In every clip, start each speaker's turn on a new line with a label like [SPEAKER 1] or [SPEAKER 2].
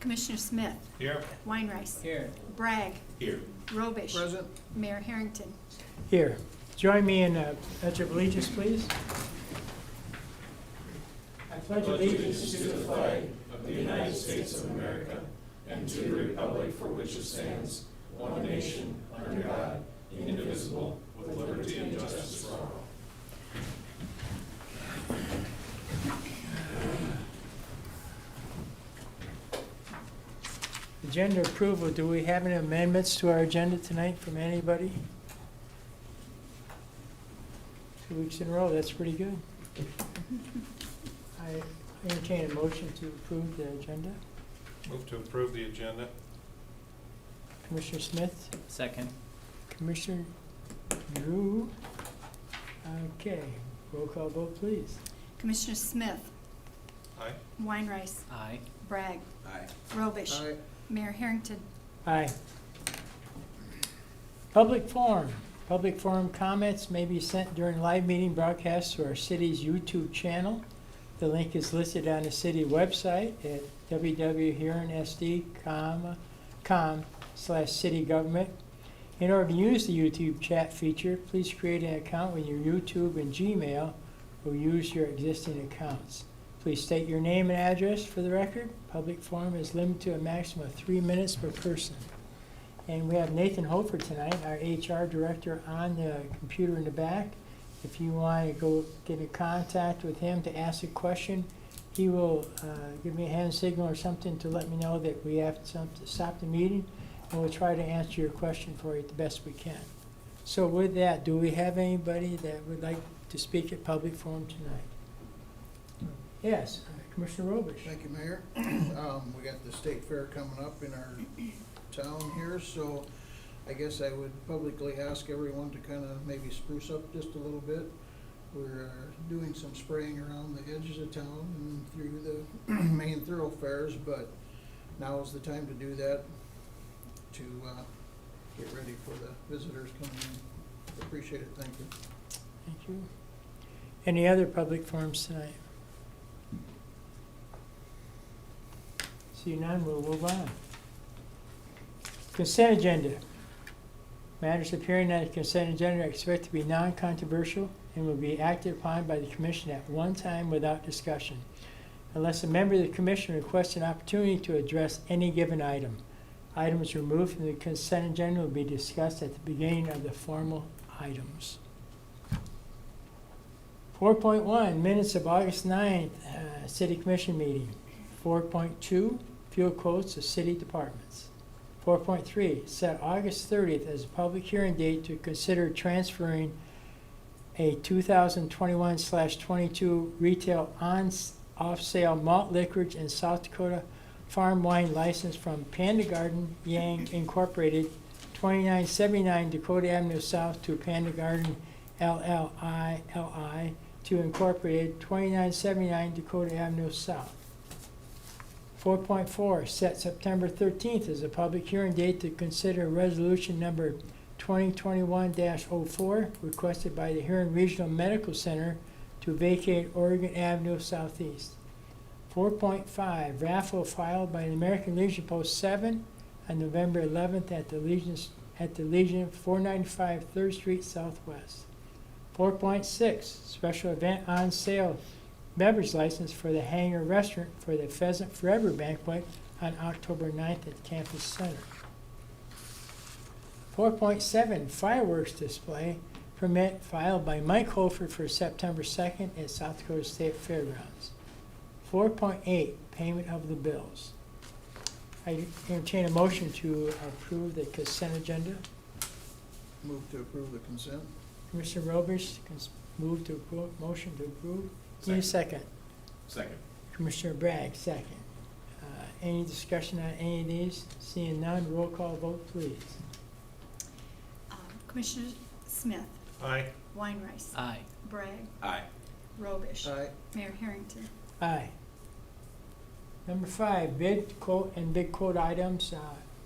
[SPEAKER 1] Commissioner Smith,
[SPEAKER 2] Here.
[SPEAKER 1] Weinrice,
[SPEAKER 3] Here.
[SPEAKER 1] Bragg,
[SPEAKER 2] Here.
[SPEAKER 1] Robish,
[SPEAKER 4] Present.
[SPEAKER 1] Mayor Harrington.
[SPEAKER 3] Here. Join me in Pledge of Allegiance, please. I pledge allegiance to the flag
[SPEAKER 2] of the United States of America and to the republic for which it stands, one nation, under God, indivisible, with liberty and justice for all.
[SPEAKER 3] Agenda approval. Do we have any amendments to our agenda tonight from anybody? 2 weeks in a row, that's pretty good. I entertain a motion to approve the agenda.
[SPEAKER 2] Move to approve the agenda.
[SPEAKER 3] Commissioner Smith,
[SPEAKER 5] Second.
[SPEAKER 3] Commissioner Drew. Okay, roll call vote, please.
[SPEAKER 1] Commissioner Smith,
[SPEAKER 2] Aye.
[SPEAKER 1] Weinrice,
[SPEAKER 5] Aye.
[SPEAKER 1] Bragg,
[SPEAKER 4] Aye.
[SPEAKER 1] Robish,
[SPEAKER 4] Aye.
[SPEAKER 1] Mayor Harrington.
[SPEAKER 3] Aye. Public forum. Public forum comments may be sent during live meeting broadcasts to our city's YouTube channel. The link is listed on the city website at www.huronesd.com/citygovernment. In order to use the YouTube chat feature, please create an account with your YouTube and Gmail or use your existing accounts. Please state your name and address for the record. Public forum is limited to a maximum of 3 minutes per person. And we have Nathan Hofer tonight, our HR director, on the computer in the back. If you want to go get in contact with him to ask a question, he will give me a hand signal or something to let me know that we have to stop the meeting, and we'll try to answer your question for you the best we can. So with that, do we have anybody that would like to speak at public forum tonight? Yes, Commissioner Robish.
[SPEAKER 4] Thank you, Mayor. We got the state fair coming up in our town here, so I guess I would publicly ask everyone to kind of maybe spruce up just a little bit. We're doing some spraying around the edges of town and through the main thoroughfares, but now is the time to do that to get ready for the visitors coming in. Appreciate it, thank you.
[SPEAKER 3] Thank you. Any other public forums tonight? See none, we'll move on. Consent agenda. Matters appearing on the consent agenda are expected to be non-controversial and will be acted upon by the commission at one time without discussion, unless a member of the commission requests an opportunity to address any given item. Items removed from the consent agenda will be discussed at the beginning of the formal items. 4.1, minutes of August 9th, City Commission meeting. 4.2, fuel quotes of city departments. 4.3, set August 30th as a public hearing date to consider transferring a 2021/22 retail off-sale malt liquorage and South Dakota farm wine license from Panda Garden Yang Incorporated, 2979 Dakota Avenue South, to Panda Garden LLI to Incorporated, 2979 Dakota Avenue South. 4.4, set September 13th as a public hearing date to consider resolution number 2021-04 requested by the Huron Regional Medical Center to vacate Oregon Avenue Southeast. 4.5, raffle filed by the American Legion Post 7 on November 11th at the Legion 495 3rd Street Southwest. 4.6, special event on sale beverage license for the Hangar restaurant for the Pheasant Forever banquet on October 9th at Campus Center. 4.7, fireworks display permit filed by Mike Holford for September 2nd at South Dakota State Fairgrounds. 4.8, payment of the bills. I entertain a motion to approve the consent agenda.
[SPEAKER 4] Move to approve the consent.
[SPEAKER 3] Commissioner Robish, move to approve, motion to approve. Need a second.
[SPEAKER 2] Second.
[SPEAKER 3] Commissioner Bragg, second. Any discussion on any of these? Seeing none, roll call vote, please.
[SPEAKER 1] Commissioner Smith,
[SPEAKER 2] Aye.
[SPEAKER 1] Weinrice,
[SPEAKER 5] Aye.
[SPEAKER 1] Bragg,
[SPEAKER 2] Aye.
[SPEAKER 1] Robish,
[SPEAKER 4] Aye.
[SPEAKER 1] Mayor Harrington.
[SPEAKER 3] Aye. Number 5, bid, quote, and big quote items.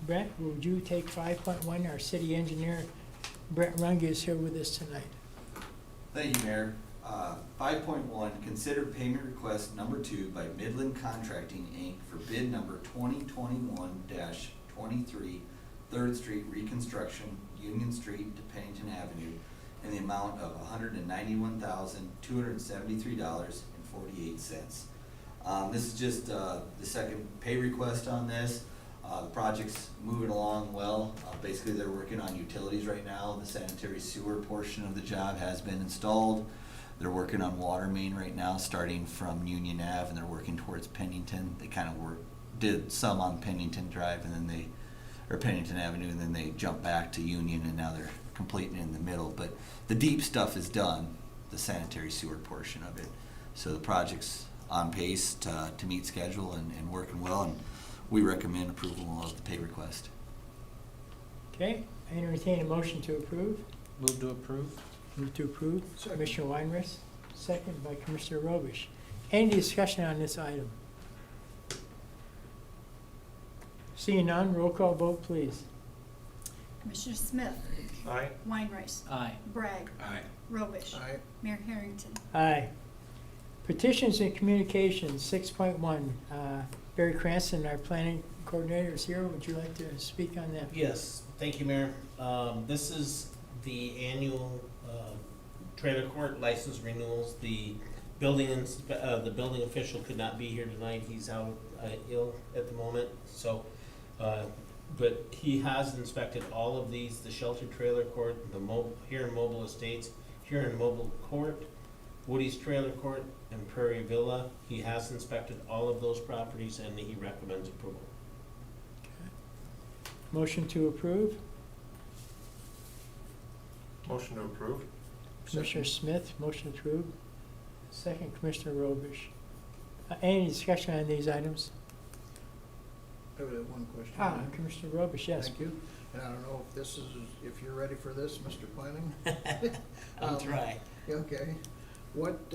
[SPEAKER 3] Brent, would you take 5.1? Our city engineer, Brent Runge, is here with us tonight.
[SPEAKER 6] Thank you, Mayor.
[SPEAKER 5] 5.1, consider payment request number 2 by Midland Contracting, Inc. for bid number 2021-23, 3rd Street reconstruction, Union Street to Pennington Avenue, in the amount of $191,273.48. This is just the second pay request on this. The project's moving along well. Basically, they're working on utilities right now. The sanitary sewer portion of the job has been installed. They're working on water main right now, starting from Union Ave, and they're working towards Pennington. They kind of did some on Pennington Drive, and then Pennington Avenue, and then they jumped back to Union, and now they're completing in the middle. But the deep stuff is done, the sanitary sewer portion of it. So the project's on pace to meet schedule and working well, and we recommend approval of the pay request.
[SPEAKER 3] Okay, I entertain a motion to approve.
[SPEAKER 6] Move to approve.
[SPEAKER 3] Move to approve.
[SPEAKER 4] Second.
[SPEAKER 3] Commissioner Weinrich, second by Commissioner Robish. Any discussion on this item? Seeing none, roll call vote, please.
[SPEAKER 1] Commissioner Smith,
[SPEAKER 2] Aye.
[SPEAKER 1] Weinreich,
[SPEAKER 6] Aye.
[SPEAKER 1] Bragg,
[SPEAKER 2] Aye.
[SPEAKER 1] Robish,
[SPEAKER 4] Aye.
[SPEAKER 1] Mayor Harrington.
[SPEAKER 3] Aye. Petitions and communications, 6.1. Barry Cranston, our planning coordinator, is here. Would you like to speak on that?
[SPEAKER 7] Yes, thank you, Mayor. This is the annual trailer court license renewals. The building official could not be here tonight. He's out ill at the moment. So, but he has inspected all of these: the shelter trailer court, the Huron Mobile Estates, Huron Mobile Court, Woody's Trailer Court, and Prairie Villa. He has inspected all of those properties, and he recommends approval.
[SPEAKER 3] Motion to approve.
[SPEAKER 2] Motion to approve.
[SPEAKER 3] Commissioner Smith, motion approved. Second, Commissioner Robish. Any discussion on these items?
[SPEAKER 4] I would have one question.
[SPEAKER 3] Commissioner Robish, yes.
[SPEAKER 4] Thank you. And I don't know if you're ready for this, Mr. Planning?
[SPEAKER 7] I'll try.
[SPEAKER 4] Okay. What,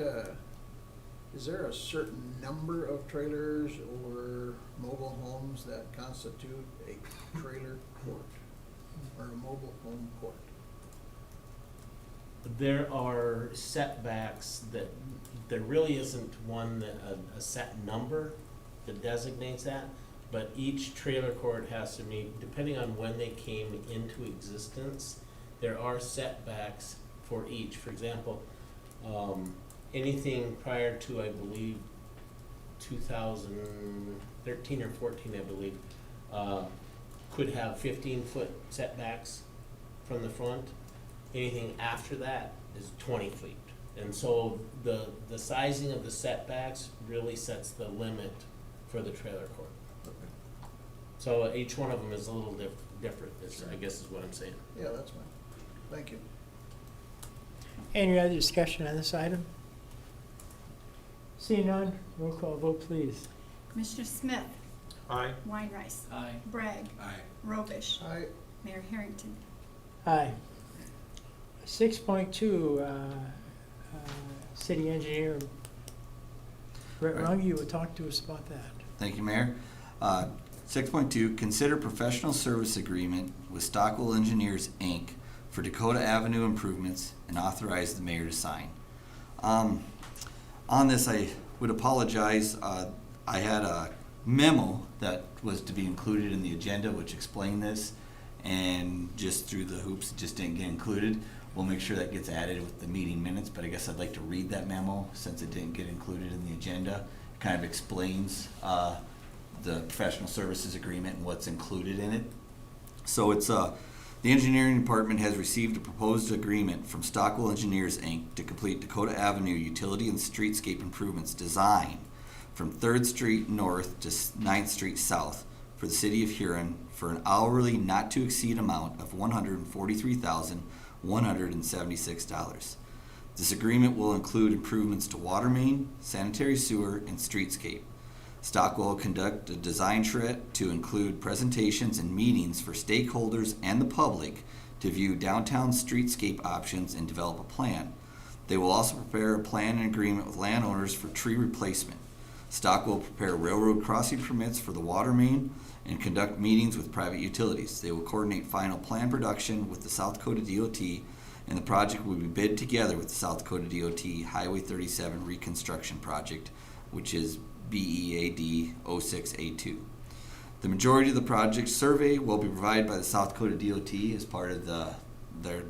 [SPEAKER 4] is there a certain number of trailers or mobile homes that constitute a trailer court or a mobile home court?
[SPEAKER 7] There are setbacks that, there really isn't one that, a set number that designates that, but each trailer court has to meet, depending on when they came into existence, there are setbacks for each. For example, anything prior to, I believe, 2013 or 14, I believe, could have 15-foot setbacks from the front. Anything after that is 20 feet. And so the sizing of the setbacks really sets the limit for the trailer court.
[SPEAKER 4] Okay.
[SPEAKER 7] So each one of them is a little different, I guess is what I'm saying.
[SPEAKER 4] Yeah, that's fine. Thank you.
[SPEAKER 3] Any other discussion on this item? Seeing none, roll call vote, please.
[SPEAKER 1] Commissioner Smith,
[SPEAKER 2] Aye.
[SPEAKER 1] Weinreich,
[SPEAKER 6] Aye.
[SPEAKER 1] Bragg,
[SPEAKER 2] Aye.
[SPEAKER 1] Robish,
[SPEAKER 4] Aye.
[SPEAKER 1] Mayor Harrington.
[SPEAKER 3] Aye. 6.2, City Engineer Brett
[SPEAKER 5] Right.
[SPEAKER 3] Runge will talk to us about that.
[SPEAKER 5] Thank you, Mayor. 6.2, consider professional service agreement with Stockwell Engineers, Inc. for Dakota Avenue improvements and authorize the mayor to sign. On this, I would apologize. I had a memo that was to be included in the agenda which explained this, and just through the hoops, it just didn't get included. We'll make sure that gets added with the meeting minutes, but I guess I'd like to read that memo since it didn't get included in the agenda. It kind of explains the professional services agreement and what's included in it. So it's the engineering department has received a proposed agreement from Stockwell Engineers, Inc. to complete Dakota Avenue utility and streetscape improvements design from 3rd Street North to 9th Street South for the city of Huron for an hourly not to exceed amount of $143,176. This agreement will include improvements to water main, sanitary sewer, and streetscape. Stockwell will conduct a design trip to include presentations and meetings for stakeholders and the public to view downtown streetscape options and develop a plan. They will also prepare a plan and agreement with landowners for tree replacement. Stockwell will prepare railroad crossing permits for the water main and conduct meetings with private utilities. They will coordinate final plan production with the South Dakota DOT and the project will be bid together with the South Dakota DOT Highway 37 Reconstruction Project, which is BEAD 06A2. The majority of the project survey will be provided by the South Dakota DOT as part of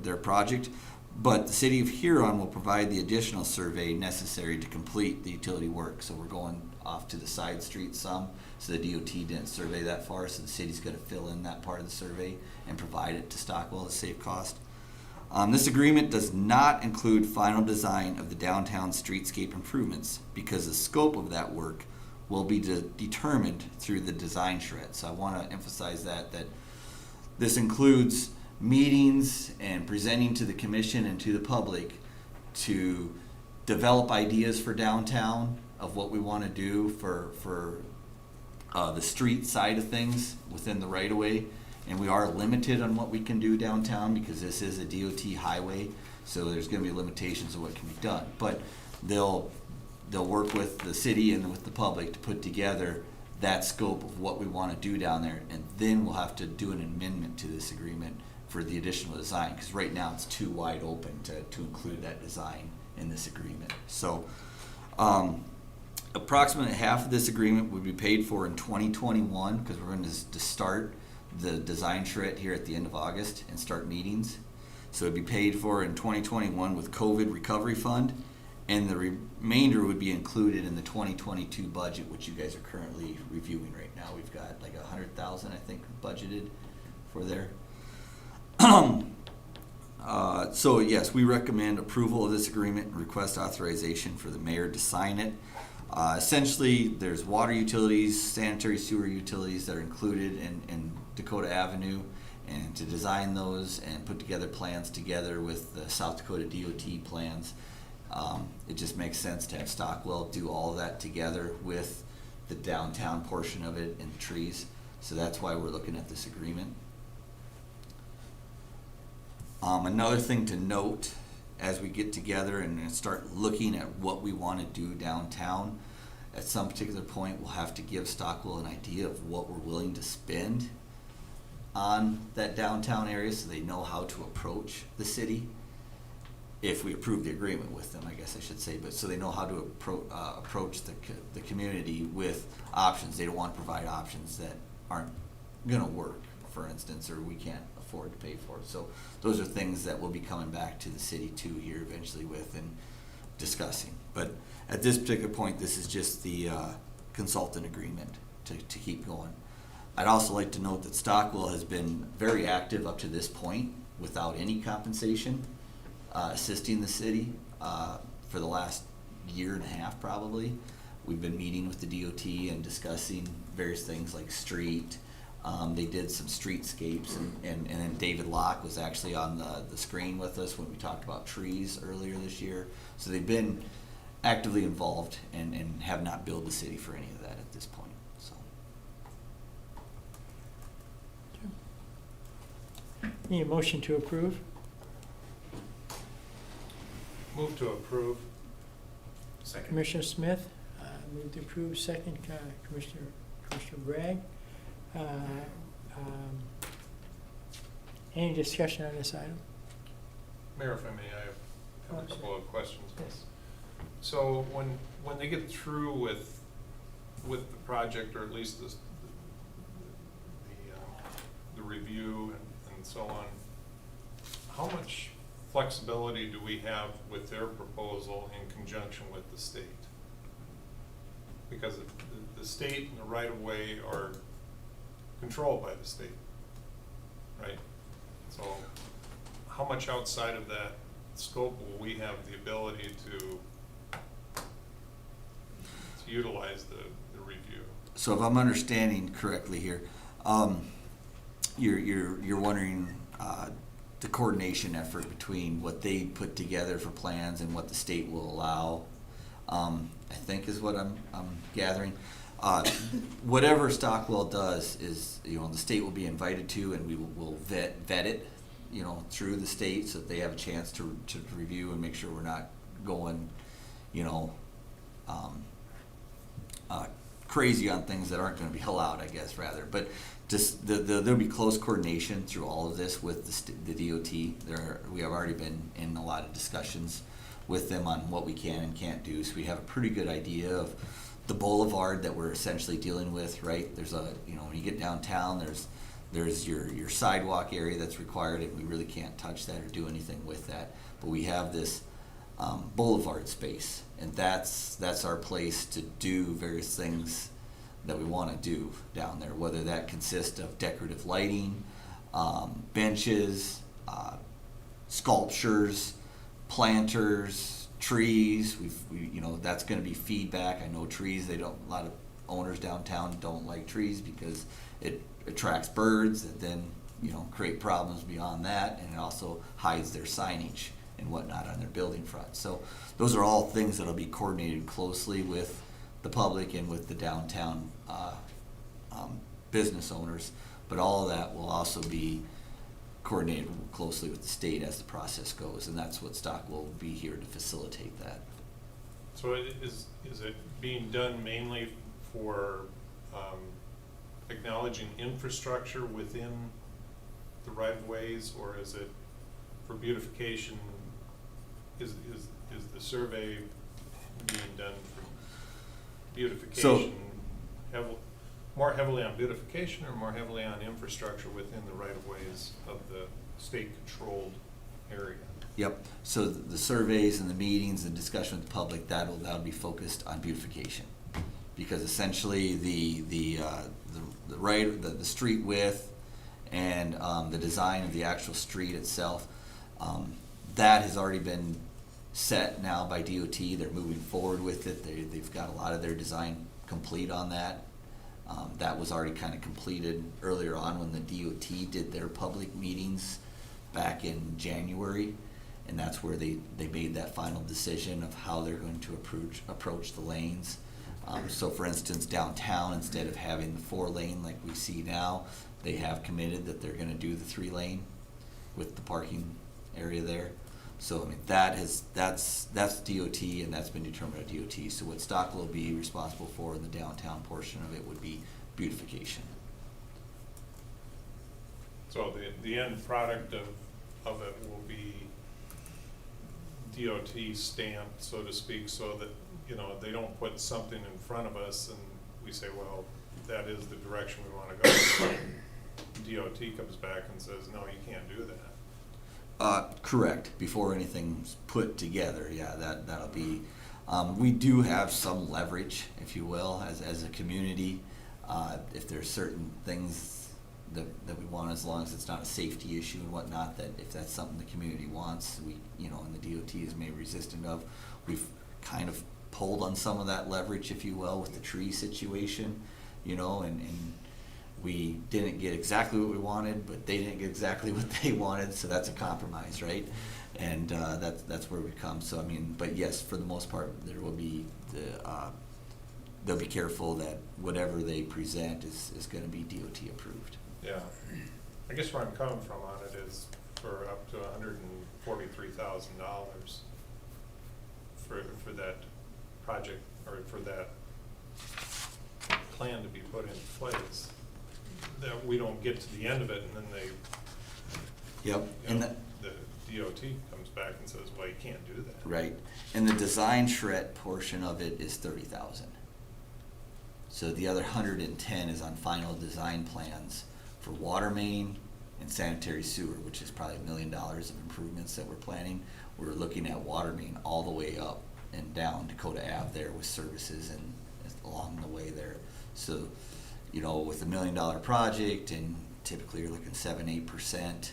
[SPEAKER 5] their project, but the City of Huron will provide the additional survey necessary to complete the utility work. So we're going off to the side streets some, so the DOT didn't survey that far, so the city's going to fill in that part of the survey and provide it to Stockwell to save cost. This agreement does not include final design of the downtown streetscape improvements because the scope of that work will be determined through the design shred. So I want to emphasize that this includes meetings and presenting to the commission and to the public to develop ideas for downtown of what we want to do for the street side of things within the right of way. And we are limited on what we can do downtown because this is a DOT highway, so there's going to be limitations of what can be done. But they'll work with the city and with the public to put together that scope of what we want to do down there, and then we'll have to do an amendment to this agreement for the additional design, because right now it's too wide open to include that design in this agreement. So approximately half of this agreement would be paid for in 2021, because we're going to start the design shred here at the end of August and start meetings. So it'd be paid for in 2021 with COVID recovery fund, and the remainder would be included in the 2022 budget, which you guys are currently reviewing right now. We've got like $100,000, I think, budgeted for there. So yes, we recommend approval of this agreement and request authorization for the mayor to sign it. Essentially, there's water utilities, sanitary sewer utilities that are included in Dakota Avenue, and to design those and put together plans together with the South Dakota DOT plans. It just makes sense to have Stockwell do all of that together with the downtown portion of it and the trees. So that's why we're looking at this agreement. Another thing to note as we get together and start looking at what we want to do downtown, at some particular point we'll have to give Stockwell an idea of what we're willing to spend on that downtown area so they know how to approach the city. If we approve the agreement with them, I guess I should say, but so they know how to approach the community with options. They don't want to provide options that aren't going to work, for instance, or we can't afford to pay for it. So those are things that we'll be coming back to the city too here eventually with and discussing. But at this particular point, this is just the consultant agreement to keep going. I'd also like to note that Stockwell has been very active up to this point without any compensation, assisting the city for the last year and a half probably. We've been meeting with the DOT and discussing various things like street. They did some streetscapes, and then David Locke was actually on the screen with us when we talked about trees earlier this year. So they've been actively involved and have not billed the city for any of that at this point. So.
[SPEAKER 3] Need a motion to approve?
[SPEAKER 2] Move to approve. Second.
[SPEAKER 3] Commissioner Smith, move to approve. Second, Commissioner Bragg. Any discussion on this item?
[SPEAKER 6] Mayor, if I may, I have a couple of questions.
[SPEAKER 3] Yes.
[SPEAKER 6] So when they get through with the project, or at least the review and so on, how much flexibility do we have with their proposal in conjunction with the state? Because the state and the right-of-way are controlled by the state, right? So how much outside of that scope will we have the ability to utilize the review?
[SPEAKER 5] So if I'm understanding correctly here, you're wondering the coordination effort between what they put together for plans and what the state will allow, I think is what I'm gathering. Whatever Stockwell does is, the state will be invited to, and we will vet it, through the state so that they have a chance to review and make sure we're not going, crazy on things that aren't gonna be allowed, I guess, rather. But just, there'll be close coordination through all of this with the DOT. We have already been in a lot of discussions with them on what we can and can't do, so we have a pretty good idea of the boulevard that we're essentially dealing with, right? There's when you get downtown, there's your sidewalk area that's required, and we really can't touch that or do anything with that. But we have this boulevard space, and that's our place to do various things that we want to do down there, whether that consists of decorative lighting, benches, sculptures, planters, trees. That's going to be feedback. I know trees, a lot of owners downtown don't like trees because it attracts birds that then create problems beyond that, and it also hides their signage and whatnot on their building front. So those are all things that'll be coordinated closely with the public and with the downtown business owners, but all of that will also be coordinated closely with the state as the process goes, and that's what Stock will be here to facilitate that.
[SPEAKER 6] So is it being done mainly for acknowledging infrastructure within the right-of-ways, or is it for beautification? Is the survey being done for beautification, more heavily on beautification or more heavily on infrastructure within the right-of-ways of the state-controlled area?
[SPEAKER 5] Yep. So the surveys and the meetings and discussion with the public, that'll be focused on beautification, because essentially the street width and the design of the actual street itself, that has already been set now by DOT. They're moving forward with it. They've got a lot of their design complete on that. That was already kind of completed earlier on when the DOT did their public meetings back in January, and that's where they made that final decision of how they're going to approach the lanes. So for instance, downtown, instead of having the 4-lane like we see now, they have committed that they're going to do the 3-lane with the parking area there. So I mean that's DOT, and that's been determined by DOT. So what Stock will be responsible for in the downtown portion of it would be beautification.
[SPEAKER 6] So the end product of it will be DOT stamped, so to speak, so that they don't put something in front of us and we say, well, that is the direction we want to go. DOT comes back and says, no, you can't do that.
[SPEAKER 5] Correct. Before anything's put together, yeah, that'll be. We do have some leverage, if you will, as a community. If there's certain things that we want, as long as it's not a safety issue and whatnot, that if that's something the community wants, and the DOT is maybe resistant of, we've kind of pulled on some of that leverage, if you will, with the tree situation, and we didn't get exactly what we wanted, but they didn't get exactly what they wanted, so that's a compromise, right? And that's where we come. So I mean, but yes, for the most part, there will be they'll be careful that whatever they present is going to be DOT approved.
[SPEAKER 6] Yeah, I guess where I'm coming from on it is for up to $143,000 for that project, or for that plan to be put in place, that we don't get to the end of it and then they,
[SPEAKER 5] Yep.
[SPEAKER 6] the DOT comes back and says, well, you can't do that.
[SPEAKER 5] Right. And the design shred portion of it is $30,000. So the other 110 is on final design plans for water main and sanitary sewer, which is probably $1 million of improvements that we're planning. We're looking at water main all the way up and down Dakota Ave there with services and along the way there. So, with a $1 million project, and typically you're looking 7-8%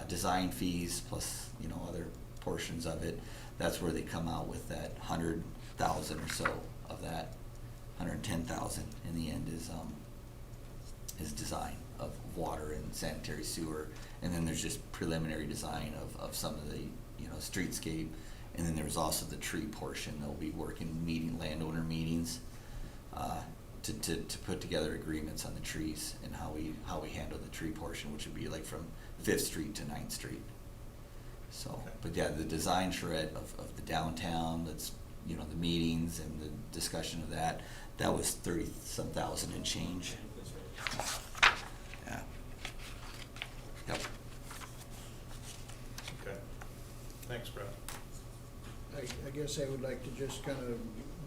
[SPEAKER 5] design fees plus other portions of it. That's where they come out with that 100,000 or so of that. 110,000 in the end is design of water and sanitary sewer, and then there's just preliminary design of some of the streetscape, and then there's also the tree portion. They'll be working landowner meetings to put together agreements on the trees and how we handle the tree portion, which would be like from 5th Street to 9th Street. So,
[SPEAKER 6] Okay.
[SPEAKER 5] but yeah, the design shred of the downtown, that's the meetings and the discussion of that was 30-some thousand and change. Yeah. Yep.
[SPEAKER 6] Okay. Thanks, Brad.
[SPEAKER 4] I guess I would like to just kind of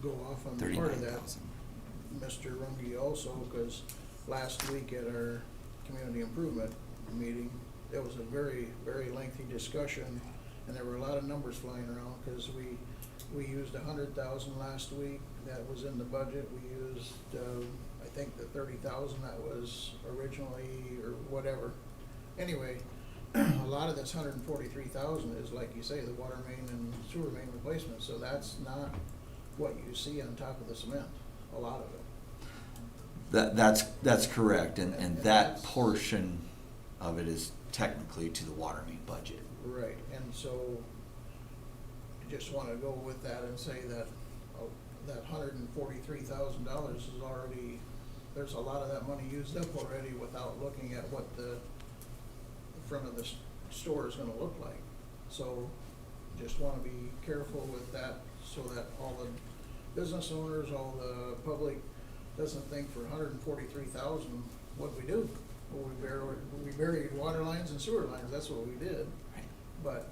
[SPEAKER 4] go off on part of that,
[SPEAKER 5] 39,000.
[SPEAKER 4] Mr. Runge also, because last week at our community improvement meeting, there was a very, very lengthy discussion, and there were a lot of numbers flying around, because we used 100,000 last week, that was in the budget. We used, I think the 30,000 that was originally, or whatever. Anyway, a lot of this 143,000 is, like you say, the water main and sewer main replacement, so that's not what you see on top of the cement, a lot of it.
[SPEAKER 5] That's correct, and
[SPEAKER 4] And
[SPEAKER 5] that
[SPEAKER 4] that's-
[SPEAKER 5] portion of it is technically to the water main budget.
[SPEAKER 4] Right, and so, I just wanna go with that and say that, that $143,000 is already, there's a lot of that money used up already without looking at what the front of the store is gonna look like. So, just wanna be careful with that, so that all the business owners, all the public doesn't think for 143,000, what'd we do? Well, we buried water lines and sewer lines, that's what we did.
[SPEAKER 5] Right.
[SPEAKER 4] But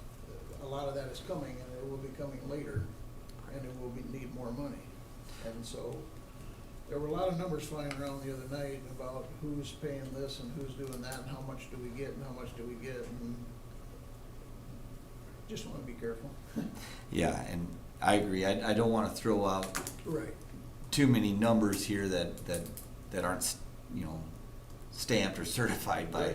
[SPEAKER 4] a lot of that is coming, and it will be coming later, and it will need more money. And so, there were a lot of numbers flying around the other night about who's paying this and who's doing that, and how much do we get and how much do we get, and just wanna be careful.
[SPEAKER 5] Yeah, and I agree. I don't want to throw out
[SPEAKER 4] Right.
[SPEAKER 5] too many numbers here that aren't, stamped or certified by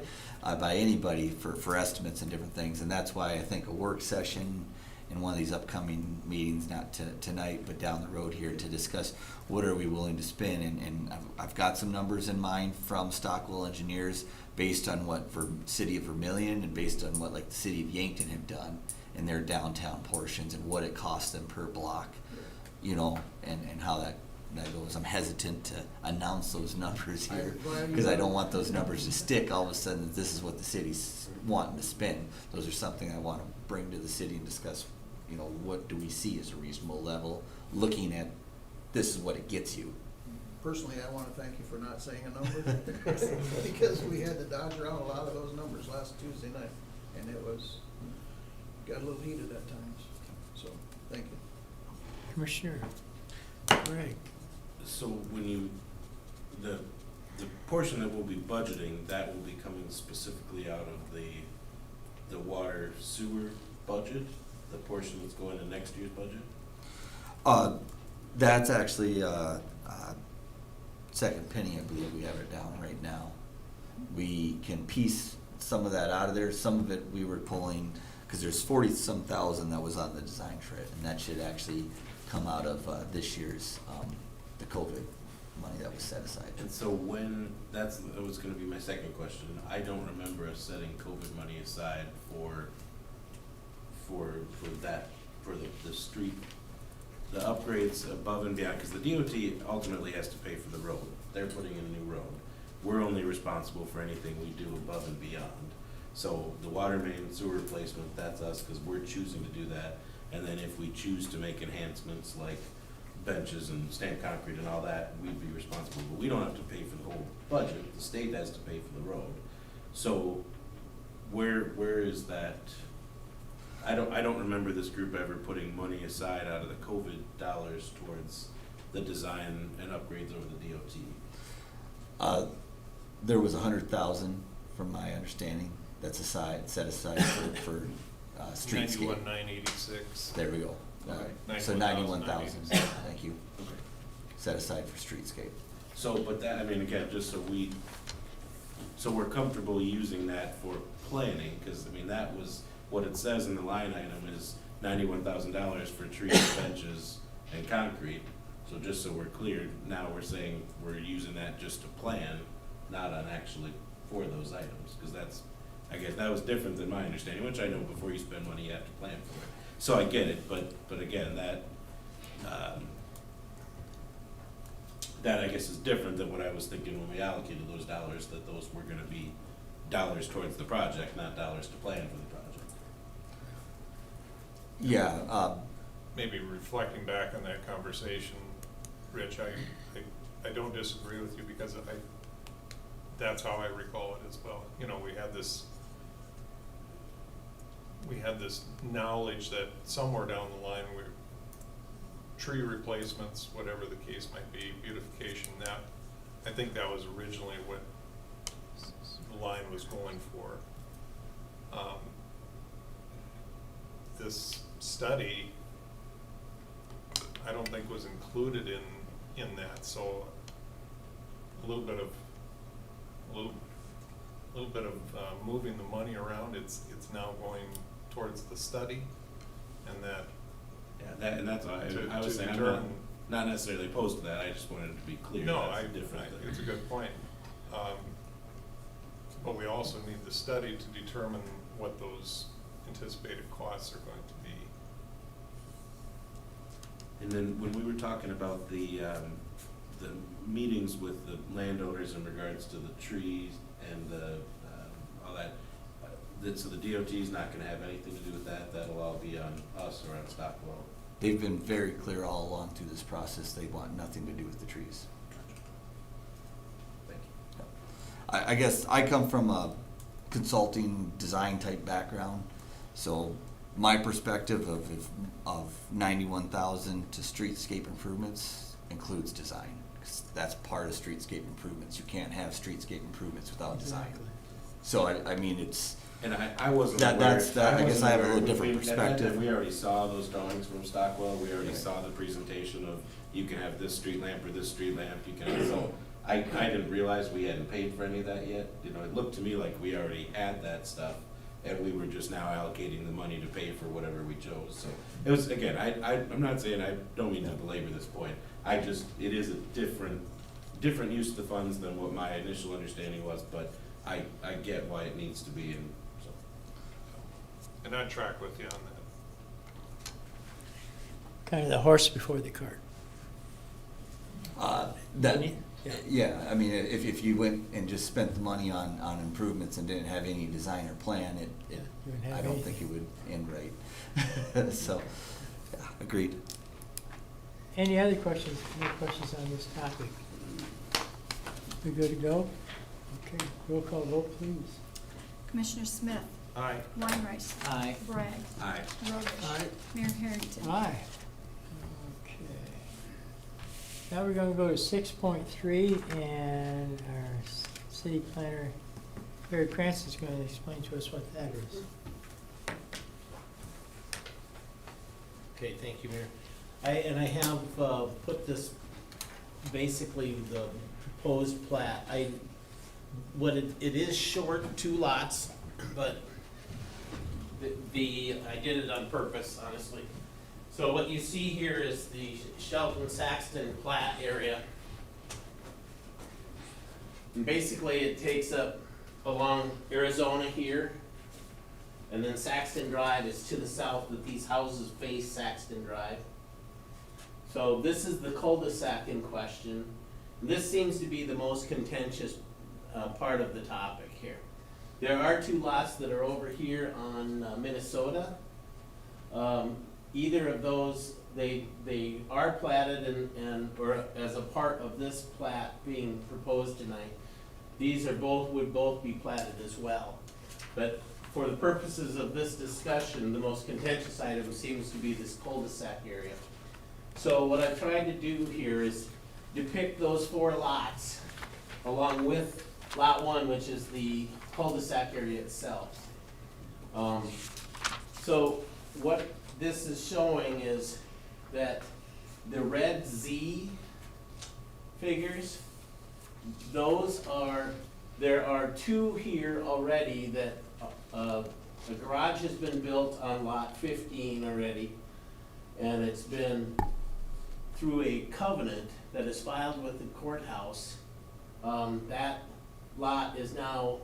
[SPEAKER 5] anybody for estimates and different things. And that's why I think a work session in one of these upcoming meetings, not tonight, but down the road here, to discuss what are we willing to spend. And I've got some numbers in mind from Stockwell Engineers based on what for City of Vermillion and based on what like the City of Yankton have done in their downtown portions and what it costs them per block, and how that goes. I'm hesitant to announce those numbers here
[SPEAKER 4] I'm glad you
[SPEAKER 5] because I
[SPEAKER 4] are.
[SPEAKER 5] don't want those numbers to stick all of a sudden that this is what the city's wanting to spend. Those are something I want to bring to the city and discuss, what do we see as a reasonable level, looking at this is what it gets you.
[SPEAKER 4] Personally, I wanna thank you for not saying a number, because we had to dodge around a lot of those numbers last Tuesday night, and it got a little heated at times, so, thank you.
[SPEAKER 3] Commissioner Greg.
[SPEAKER 2] So when the portion that we'll be budgeting, that will be coming specifically out of the water sewer budget, the portion that's going to next year's budget?
[SPEAKER 5] That's actually second penny, I believe we have it down right now. We can piece some of that out of there. Some of it we were pulling, because there's 40-some thousand that was on the design shred, and that should actually come out of this year's, the COVID money that was set aside.
[SPEAKER 2] And so that was gonna be my second question. I don't remember us setting COVID money aside for the street, the upgrades above and beyond, because the DOT ultimately has to pay for the road. They're putting in a new road. We're only responsible for anything we do above and beyond. So the water main sewer replacement, that's us, because we're choosing to do that. And then if we choose to make enhancements like benches and stamped concrete and all that, we'd be responsible. But we don't have to pay for the whole budget. The state has to pay for the road. So where is that? I don't remember this group ever putting money aside out of the COVID dollars towards the design and upgrades over the DOT.
[SPEAKER 5] There was 100,000, from my understanding, that's set aside for streetscape.
[SPEAKER 6] 91,986.
[SPEAKER 5] There we go. So 91,000, thank you,
[SPEAKER 2] Okay.
[SPEAKER 5] set aside for streetscape.
[SPEAKER 2] So, but that, I mean, again, just so we're comfortable using that for planning, because, I mean, that was, what it says in the line item is $91,000 for trees, benches, and concrete. So just so we're clear, now we're saying we're using that just to plan, not on actually for those items, because that's, I guess, that was different than my understanding, which I know before you spend money, you have to plan for it. So I get it, but again, that I guess is different than what I was thinking when we allocated those dollars, that those were gonna be dollars towards the project, not dollars to plan for the project.
[SPEAKER 5] Yeah,
[SPEAKER 6] Maybe reflecting back on that conversation, Rich, I I don't disagree with you because that's how I recall it as well. You know, we had this knowledge that somewhere down the line, tree replacements, whatever the case might be, beautification, I think that was originally what the line was going for. This study, I don't think was included in that, so a little bit of moving the money around. It's now going towards the study, and that.
[SPEAKER 2] Yeah, that's why I was saying, I'm not necessarily opposed to that, I just wanted it to be clear.
[SPEAKER 6] No,
[SPEAKER 2] that's
[SPEAKER 6] I
[SPEAKER 2] different than-
[SPEAKER 6] it's a good point. But we also need the study to determine what those anticipated costs are going to be.
[SPEAKER 2] And then when we were talking about the meetings with the landowners in regards to the trees and all that, so the DOT is not gonna have anything to do with that, that'll all be on us or on Stockwell?
[SPEAKER 5] They've been very clear all along through this process, they want nothing to do with the trees.
[SPEAKER 2] Thank you.
[SPEAKER 5] I guess I come from a consulting design type background, so my perspective of 91,000 to streetscape improvements includes design. 'Cause that's part of streetscape improvements. You can't have streetscape improvements without design.
[SPEAKER 3] Exactly.
[SPEAKER 5] So I mean, it's,
[SPEAKER 2] And I wasn't
[SPEAKER 5] That-
[SPEAKER 2] aware.
[SPEAKER 5] that's that- I guess I have a little
[SPEAKER 2] wasn't aware.
[SPEAKER 5] different
[SPEAKER 2] At that time,
[SPEAKER 5] perspective.
[SPEAKER 2] We already saw those drawings from Stockwell, we already
[SPEAKER 5] Right.
[SPEAKER 2] saw the presentation of, you can have this street lamp or this street lamp, you can have, so I didn't realize we hadn't paid for any of that yet. You know, it looked to me like we already had that stuff, and we were just now allocating the money to pay for whatever we chose, so. It was, again, I'm not saying, I don't mean to belabor this point, it is a different use of the funds than what my initial understanding was, but I get why it needs to be, and so.
[SPEAKER 6] And I'd track with you on that.
[SPEAKER 3] Kind of the horse before the cart.
[SPEAKER 5] that,
[SPEAKER 3] Yeah.
[SPEAKER 5] yeah, I mean, if you went and just spent the money on improvements and didn't have any design or plan,
[SPEAKER 3] You wouldn't have
[SPEAKER 5] I don't
[SPEAKER 3] anything.
[SPEAKER 5] think it would end right. So, yeah, agreed.
[SPEAKER 3] Any other questions, on this topic? We good to go? Okay, roll call vote, please.
[SPEAKER 1] Commissioner Smith,
[SPEAKER 6] Aye.
[SPEAKER 1] Weinreich,
[SPEAKER 7] Aye.
[SPEAKER 1] Bragg,
[SPEAKER 2] Aye.
[SPEAKER 1] Rogish, Mayor Harrington.
[SPEAKER 3] Aye. Okay. Now we're gonna go to 6.3, and our city planner, Barry Cranston's gonna explain to us what that is.
[SPEAKER 7] Okay, thank you, Mayor. I have put this, basically the proposed plat. It is short, 2 lots, but I did it on purpose, honestly. So what you see here is the Shelton-Saxton plat area. And basically, it takes up along Arizona here, and then Saxton Drive is to the south, that these houses face Saxton Drive. So this is the cul-de-sac in question. This seems to be the most contentious part of the topic here. There are 2 lots that are over here on Minnesota. Either of those, they are platted or as a part of this plat being proposed tonight. These would both be platted as well. But for the purposes of this discussion, the most contentious item seems to be this cul-de-sac area. So what I've tried to do here is depict those 4 lots along with lot 1, which is the cul-de-sac area itself. So what this is showing is that the red Z figures, there are 2 here already that a garage has been built on lot 15 already, and it's been through a covenant that is filed with the courthouse. That lot is now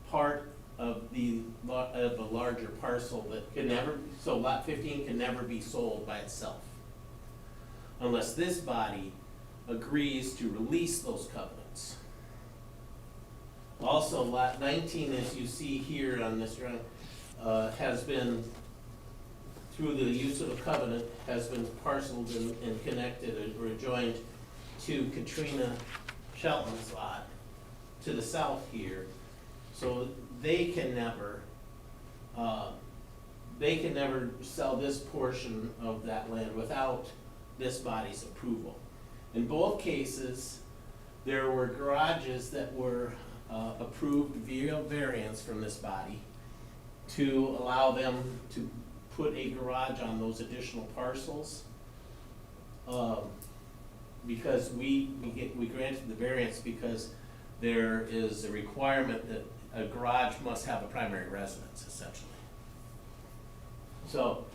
[SPEAKER 7] part of a larger parcel that can never, so lot 15 can never be sold by itself unless this body agrees to release those covenants. Also, lot 19, as you see here on this drawing, has been, through the use of a covenant, has been parceled and connected or joined to Katrina Shelton's lot to the south here. So they can never sell this portion of that land without this body's approval. In both cases, there were garages that were approved via variance from this body to allow them to put a garage on those additional parcels. Because we granted the variance because there is a requirement that a garage must have a primary residence, essentially. So,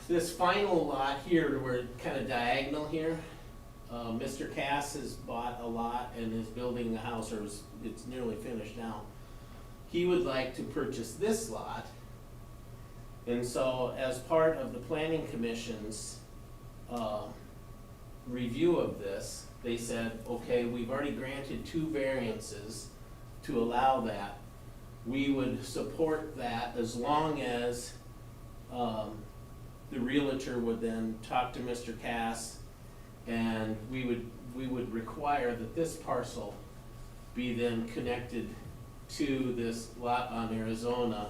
[SPEAKER 7] this final lot here, we're kind of diagonal here. Mr. Cass has bought a lot and is building a house, or it's nearly finished now. He would like to purchase this lot. And so, as part of the planning commission's review of this, they said, okay, we've already granted 2 variances to allow that. We would support that as long as the realtor would then talk to Mr. Cass, and we would require that this parcel be then connected to this lot on Arizona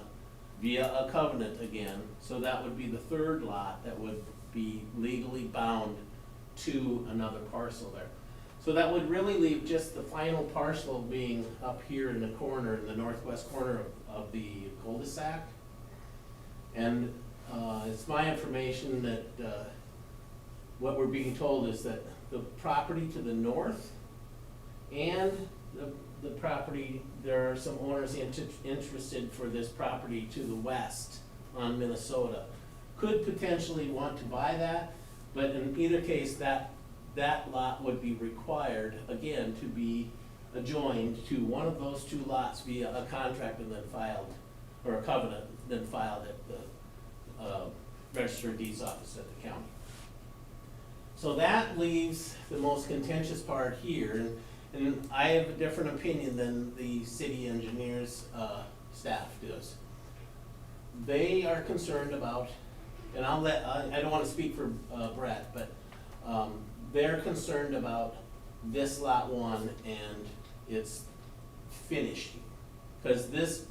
[SPEAKER 7] via a covenant again. So that would be the 3rd lot that would be legally bound to another parcel there. So that would really leave just the final parcel being up here in the corner, in the northwest corner of the cul-de-sac. And it's my information that what we're being told is that the property to the north and the property, there are some owners interested for this property to the west on Minnesota. Could potentially want to buy that, but in either case, that lot would be required, again, to be adjoined to one of those 2 lots via a contract and then filed, or a covenant, then filed at the Register of Deeds office at the county. So that leaves the most contentious part here, and I have a different opinion than the city engineers staff does. They are concerned about, and I don't want to speak for Brett, but they're concerned about this lot 1 and its finishing. Because the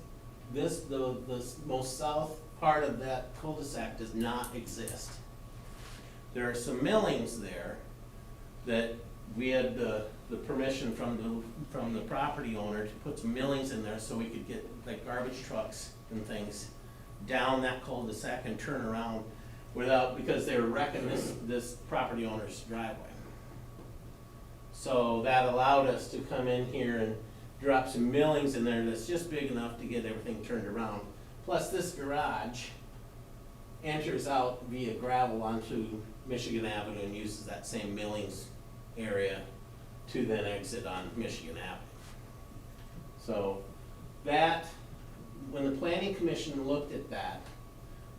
[SPEAKER 7] most south part of that cul-de-sac does not exist. There are some millings there that we had the permission from the property owner to put some millings in there so we could get like garbage trucks and things down that cul-de-sac and turn around because they were wrecking this property owner's driveway. So that allowed us to come in here and drop some millings in there that's just big enough to get everything turned around. Plus this garage enters out via gravel onto Michigan Avenue and uses that same millings area to then exit on Michigan Avenue. So that, when the planning commission looked at that,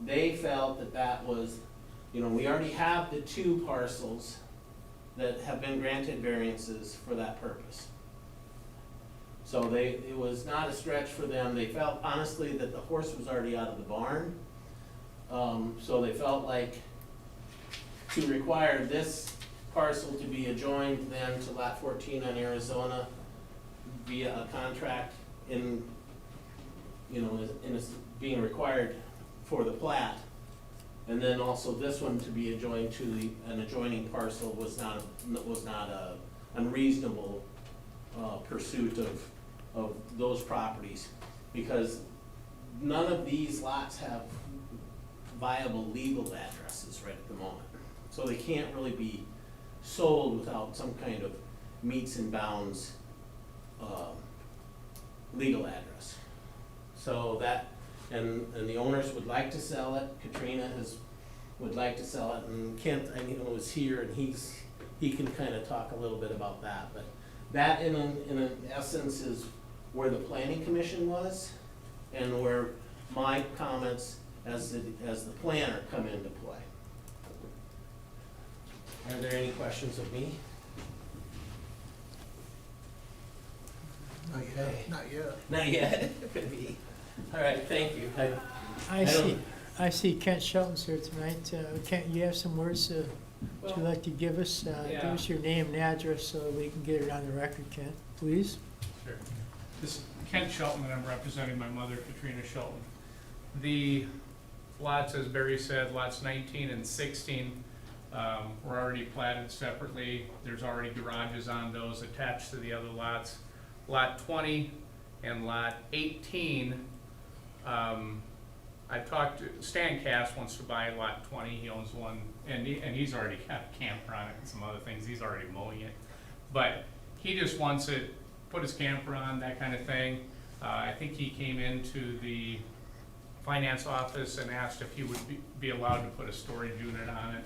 [SPEAKER 7] they felt that that was, we already have the 2 parcels that have been granted variances for that purpose. So it was not a stretch for them. They felt honestly that the horse was already out of the barn. So they felt like to require this parcel to be adjoined then to lot 14 on Arizona via a contract in being required for the plat. And then also this one to be adjoined to an adjoining parcel was not a unreasonable pursuit of those properties, because none of these lots have viable legal addresses right at the moment. So they can't really be sold without some kind of meets and bounds legal address. So that, and the owners would like to sell it. Katrina would like to sell it, and Kent, is here, and he can kind of talk a little bit about that. But that, in an essence, is where the planning commission was, and where my comments as the planner come into play. Are there any questions of me?
[SPEAKER 4] Not
[SPEAKER 7] Okay.
[SPEAKER 4] yet. Not yet.
[SPEAKER 7] Not yet. Could be. All right, thank you.
[SPEAKER 3] I see Kent Shelton's here tonight. Kent, you have some words to Would you like to give us your name and address so we can get it on the record, Kent, please?
[SPEAKER 8] Sure. This is Kent Shelton, and I'm representing my mother, Katrina Shelton. The lots, as Barry said, lots 19 and 16 were already platted separately. There's already garages on those attached to the other lots. Lot 20 and lot 18, I talked to, Stan Cass wants to buy lot 20, he owns one, and he's already got a camper on it and some other things, he's already mowing it. But he just wants it, put his camper on, that kind of thing. I think he came into the finance office and asked if he would be allowed to put a storage unit on it.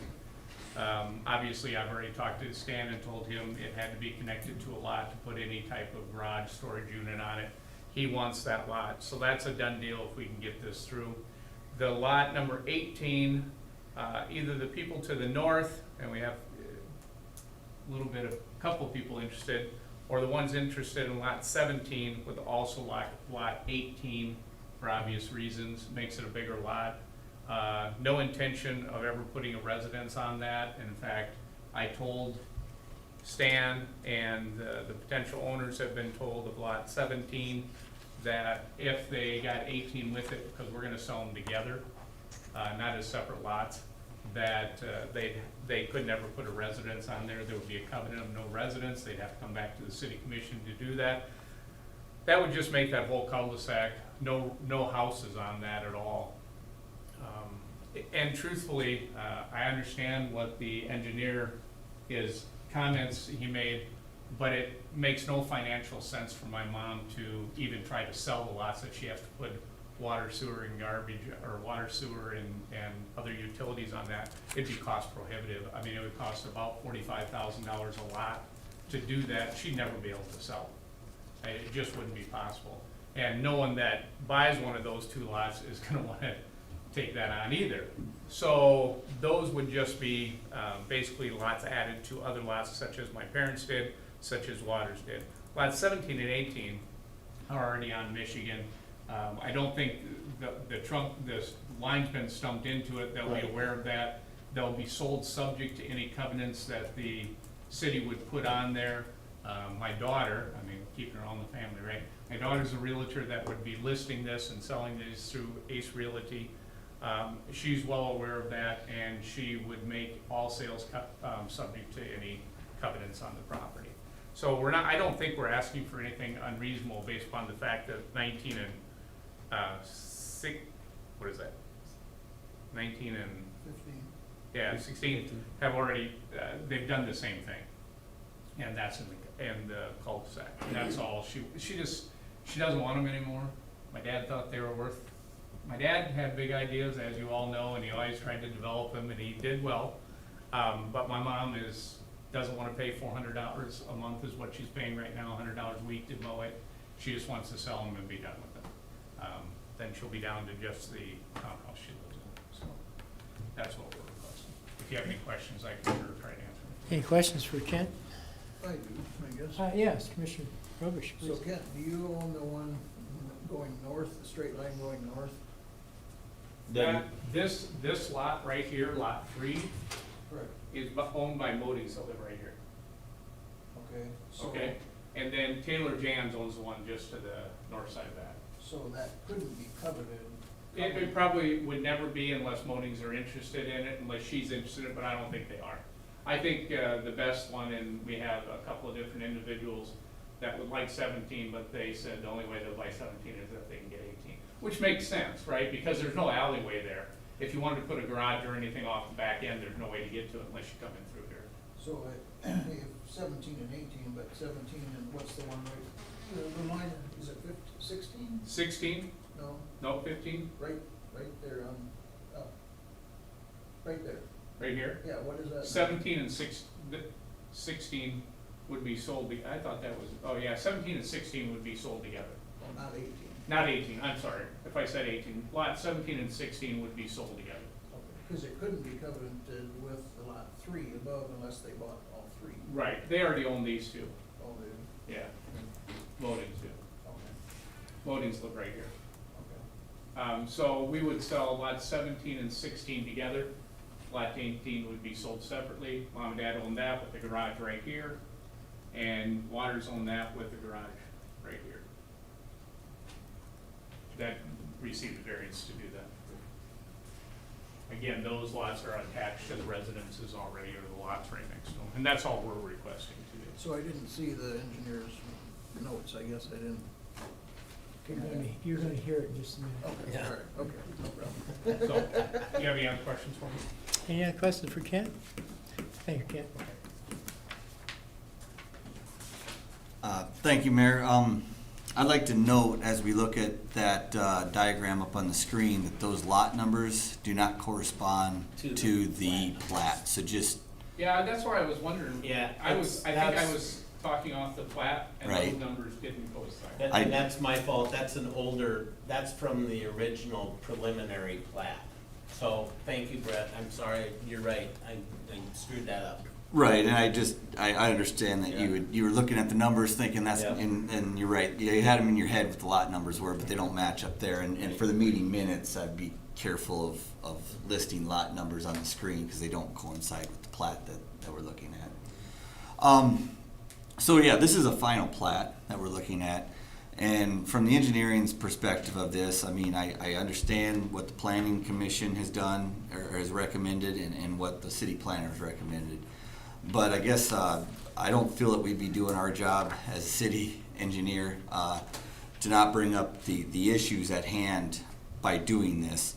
[SPEAKER 8] Obviously, I've already talked to Stan and told him it had to be connected to a lot to put any type of garage storage unit on it. He wants that lot, so that's a done deal if we can get this through. The lot number 18, either the people to the north, and we have a little bit of, a couple of people interested, or the ones interested in lot 17 with also lot 18 for obvious reasons, makes it a bigger lot. No intention of ever putting a residence on that. In fact, I told Stan and the potential owners have been told of lot 17 that if they got 18 with it, because we're gonna sell them together, not as separate lots, that they could never put a residence on there. There would be a covenant of no residence. They'd have to come back to the city commission to do that. That would just make that whole cul-de-sac, no houses on that at all. And truthfully, I understand what the engineer, his comments he made, but it makes no financial sense for my mom to even try to sell the lots that she has to put water, sewer, and garbage, or water, sewer, and other utilities on that. It'd be cost prohibitive. I mean, it would cost about $45,000 a lot to do that. She'd never be able to sell it. It just wouldn't be possible. And no one that buys one of those two lots is gonna wanna take that on either. So those would just be basically lots added to other lots such as my parents did, such as Waters did. Lots 17 and 18 are already on Michigan. I don't think the line's been stumped into it. They'll be aware of that. They'll be sold subject to any covenants that the city would put on there. My daughter, I mean, keeping her on the family, right? My daughter's a realtor that would be listing this and selling this through Ace Realty. She's well aware of that, and she would make all sales subject to any covenants on the property. So we're not, I don't think we're asking for anything unreasonable based upon the fact that 19 and 19 and
[SPEAKER 4] 15.
[SPEAKER 8] yeah, 16 have already, they've done the same thing. And that's in the cul-de-sac. And that's all. She doesn't want them anymore. My dad thought they were worth, my dad had big ideas, as you all know, and he always tried to develop them, and he did well. But my mom doesn't want to pay $400 a month is what she's paying right now, $100 a week to mow it. She just wants to sell them and be done with them. Then she'll be down to just the townhouse she lives in. So that's what we're requesting. If you have any questions, I can try to answer them.
[SPEAKER 3] Any questions for Kent?
[SPEAKER 4] I do, I guess.
[SPEAKER 3] Yes, Commissioner Robish,
[SPEAKER 4] So
[SPEAKER 3] please.
[SPEAKER 4] Kent, do you own the one going north, the straight line going north?
[SPEAKER 8] This lot right here, lot 3,
[SPEAKER 4] Correct.
[SPEAKER 8] is owned by Modis that live right here.
[SPEAKER 4] Okay. So,
[SPEAKER 8] Okay? And then Taylor Jans owns the one just to the north side of that.
[SPEAKER 4] So that couldn't be coveted.
[SPEAKER 8] It probably would never be unless Modis are interested in it, unless she's interested in it, but I don't think they are. I think the best one, and we have a couple of different individuals that would like 17, but they said the only way they'll buy 17 is if they can get 18. Which makes sense, right? Because there's no alleyway there. If you wanted to put a garage or anything off the back end, there's no way to get to it unless you come in through here.
[SPEAKER 4] So we have 17 and 18, but 17 and what's the one right, remind, is it 16?
[SPEAKER 8] 16?
[SPEAKER 4] No,
[SPEAKER 8] No, 15?
[SPEAKER 4] right there on, right there.
[SPEAKER 8] Right here?
[SPEAKER 4] Yeah, what is that?
[SPEAKER 8] 17 and 16 would be sold, I thought that was, oh yeah, 17 and 16 would be sold together.
[SPEAKER 4] Oh, not 18.
[SPEAKER 8] Not 18, I'm sorry, if I said 18. Lot 17 and 16 would be sold together.
[SPEAKER 4] Because it couldn't be covenanted with the lot 3 above unless they bought all 3.
[SPEAKER 8] Right, they already own these two.
[SPEAKER 4] Oh, they,
[SPEAKER 8] Yeah, Modins do.
[SPEAKER 4] okay,
[SPEAKER 8] Modins live right here.
[SPEAKER 4] okay.
[SPEAKER 8] So we would sell lots 17 and 16 together, lot 18 would be sold separately. Mom and dad own that with the garage right here, and Waters own that with the garage right here. That received a variance to do that. Again, those lots are attached to the residences already, or the lots right next to them, and that's all we're requesting to do.
[SPEAKER 4] So I didn't see the engineer's notes, I guess I didn't.
[SPEAKER 3] You're gonna hear it in just a minute.
[SPEAKER 4] Okay,
[SPEAKER 7] Yeah.
[SPEAKER 4] all right, okay, no problem.
[SPEAKER 8] So, you have any other questions for me?
[SPEAKER 3] Any other questions for Kent? Thank you, Kent.
[SPEAKER 5] Thank you, Mayor. I'd like to note, as we look at that diagram up on the screen, that those lot numbers do not correspond to the plat. So just,
[SPEAKER 8] Yeah, that's where I was wondering.
[SPEAKER 7] Yeah,
[SPEAKER 8] I think I
[SPEAKER 7] that's-
[SPEAKER 8] was talking off the plat, and
[SPEAKER 5] Right.
[SPEAKER 8] those numbers didn't coincide.
[SPEAKER 7] And that's my fault, that's an older, that's from the original preliminary plat. So, thank you, Brett, I'm sorry, you're right, I screwed that up.
[SPEAKER 5] right, and I understand that
[SPEAKER 7] Yeah.
[SPEAKER 5] you were looking at the numbers thinking that's,
[SPEAKER 7] Yeah.
[SPEAKER 5] and you're right. You had them in your head what the lot numbers were, but they don't match up there. And for the meeting minutes, I'd be careful of listing lot numbers on the screen because they don't coincide with the plat that we're looking at. So yeah, this is a final plat that we're looking at. And from the engineering's perspective of this, I mean, I understand what the planning commission has done or has recommended and what the city planner has recommended. But I guess I don't feel that we'd be doing our job as a city engineer to not bring up the issues at hand by doing this.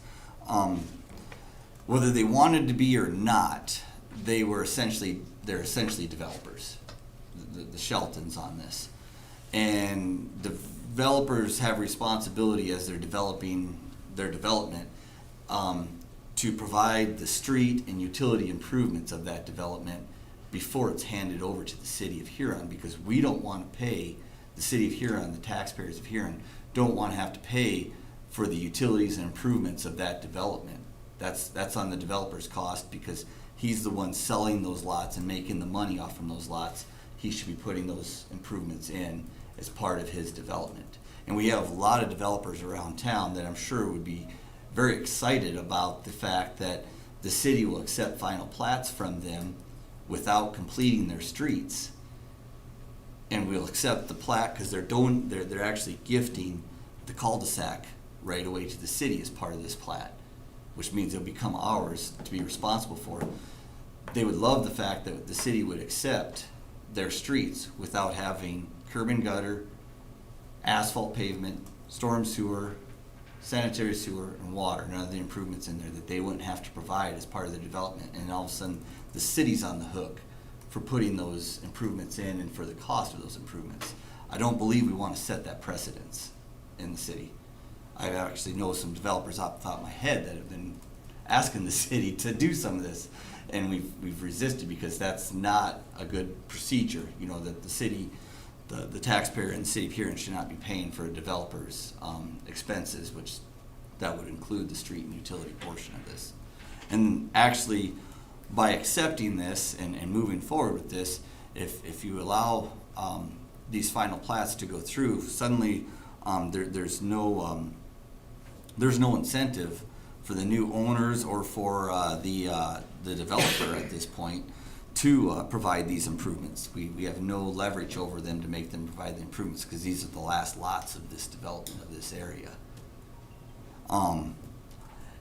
[SPEAKER 5] Whether they wanted to be or not, they're essentially developers, the Sheltons on this. And developers have responsibility as they're developing their development to provide the street and utility improvements of that development before it's handed over to the city of Huron, because we don't want to pay, the city of Huron, the taxpayers of Huron, don't want to have to pay for the utilities and improvements of that development. That's on the developer's cost because he's the one selling those lots and making the money off from those lots. He should be putting those improvements in as part of his development. And we have a lot of developers around town that I'm sure would be very excited about the fact that the city will accept final plats from them without completing their streets. And we'll accept the plat because they're actually gifting the cul-de-sac right away to the city as part of this plat, which means it'll become ours to be responsible for. They would love the fact that the city would accept their streets without having curb and gutter, asphalt pavement, storm sewer, sanitary sewer, and water, none of the improvements in there that they wouldn't have to provide as part of their development. And all of a sudden, the city's on the hook for putting those improvements in and for the cost of those improvements. I don't believe we want to set that precedence in the city. I actually know some developers off the top of my head that have been asking the city to do some of this, and we've resisted because that's not a good procedure. You know, that the city, the taxpayer in the city of Huron should not be paying for a developer's expenses, which that would include the street and utility portion of this. And actually, by accepting this and moving forward with this, if you allow these final plats to go through, suddenly there's no incentive for the new owners or for the developer at this point to provide these improvements. We have no leverage over them to make them provide the improvements because these are the last lots of this development of this area.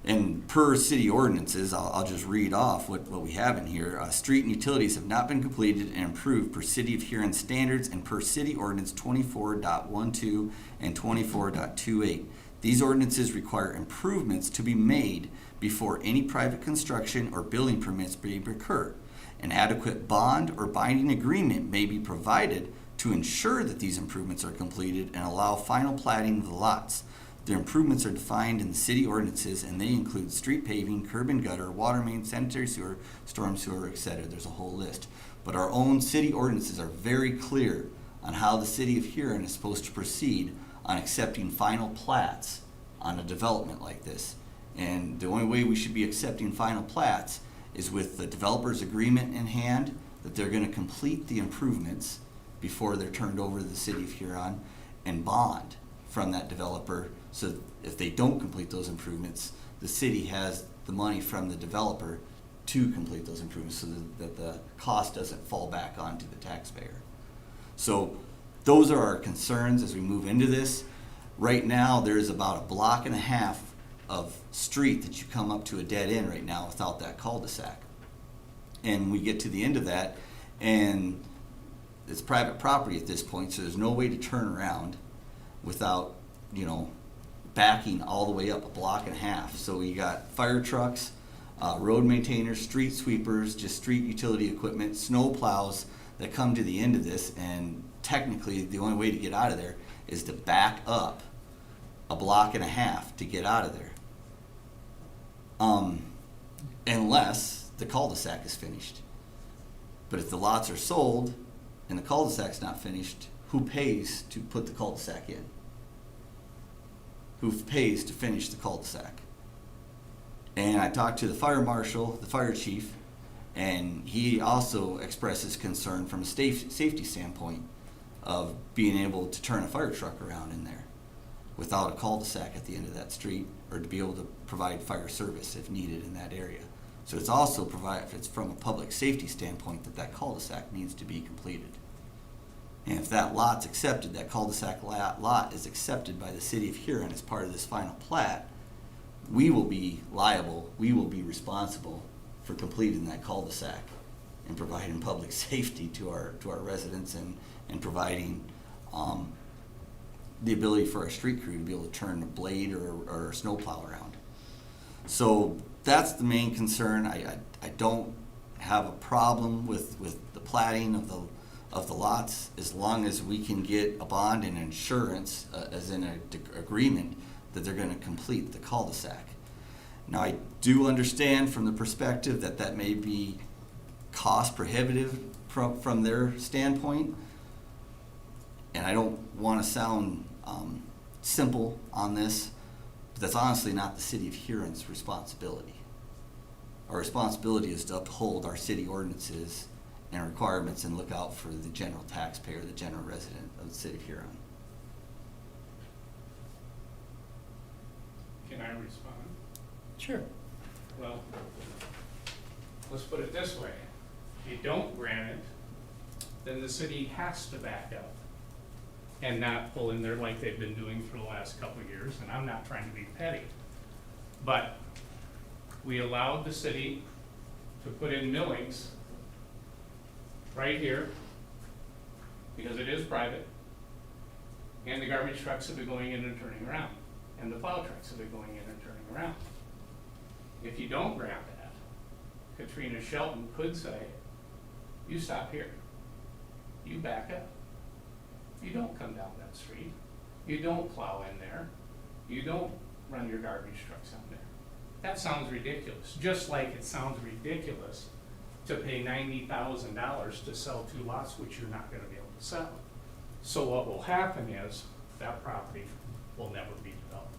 [SPEAKER 5] And per city ordinances, I'll just read off what we have in here. Street and utilities have not been completed and improved per City of Huron standards and per City Ordinance 24.12 and 24.28. These ordinances require improvements to be made before any private construction or building permits may occur. An adequate bond or binding agreement may be provided to ensure that these improvements are completed and allow final platting of the lots. The improvements are defined in the city ordinances, and they include street paving, curb and gutter, water main, sanitary sewer, storm sewer, etc. There's a whole list. But our own city ordinances are very clear on how the city of Huron is supposed to proceed on accepting final plats on a development like this. And the only way we should be accepting final plats is with the developer's agreement in hand that they're going to complete the improvements before they're turned over to the city of Huron, and bond from that developer. So if they don't complete those improvements, the city has the money from the developer to complete those improvements so that the cost doesn't fall back onto the taxpayer. So those are our concerns as we move into this. Right now, there's about a block and a half of street that you come up to a dead end right now without that cul-de-sac. And we get to the end of that, and it's private property at this point, so there's no way to turn around without, you know, backing all the way up a block and a half. So you got fire trucks, road maintainers, street sweepers, just street utility equipment, snow plows that come to the end of this, and technically the only way to get out of there is to back up a block and a half to get out of there. Unless the cul-de-sac is finished. But if the lots are sold and the cul-de-sac's not finished, who pays to put the cul-de-sac in? Who pays to finish the cul-de-sac? And I talked to the fire marshal, the fire chief, and he also expresses concern from a safety standpoint of being able to turn a fire truck around in there without a cul-de-sac at the end of that street, or to be able to provide fire service if needed in that area. So it's also it's from a public safety standpoint that cul-de-sac needs to be completed. And if that lot's accepted, that cul-de-sac lot is accepted by the city of Huron as part of this final plat, we will be liable, we will be responsible for completing that cul-de-sac and providing public safety to our residents and providing the ability for our street crew to be able to turn a blade or a snowplow around. So that's the main concern. I don't have a problem with the platting of the lots as long as we can get a bond and insurance as in an agreement that they're going to complete the cul-de-sac. Now, I do understand from the perspective that may be cost prohibitive from their standpoint, and I don't want to sound simple on this, but that's honestly not the city of Huron's responsibility. Our responsibility is to uphold our city ordinances and requirements and look out for the general taxpayer, the general resident of the city of Huron.
[SPEAKER 8] Can I respond?
[SPEAKER 3] Sure.
[SPEAKER 8] Well, let's put it this way. If you don't grant it, then the city has to back up and not pull in there like they've been doing for the last couple of years, and I'm not trying to be petty. But we allowed the city to put in millings right here, because it is private, and the garbage trucks have been going in and turning around, and the plow trucks have been going in and turning around. If you don't grant that, Katrina Shelton could say, you stop here, you back up. You don't come down that street. You don't plow in there. You don't run your garbage trucks on there. That sounds ridiculous. Just like it sounds ridiculous to pay $90,000 to sell 2 lots, which you're not going to be able to sell. So what will happen is that property will never be developed.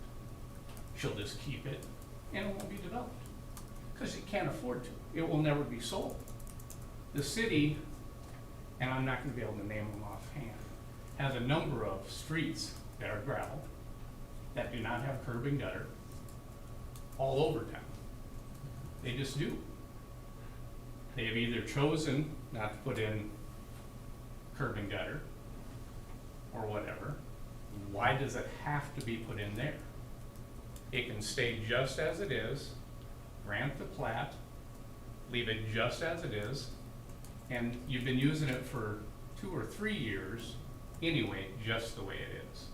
[SPEAKER 8] She'll just keep it, and it won't be developed because it can't afford to. It will never be sold. The city, and I'm not going to be able to name them offhand, has a number of streets that are gravel that do not have curb and gutter all over town. They just do. They have either chosen not to put in curb and gutter or whatever. Why does it have to be put in there? It can stay just as it is, grant the plat, leave it just as it is, and you've been using it for 2 or 3 years anyway, just the way it is.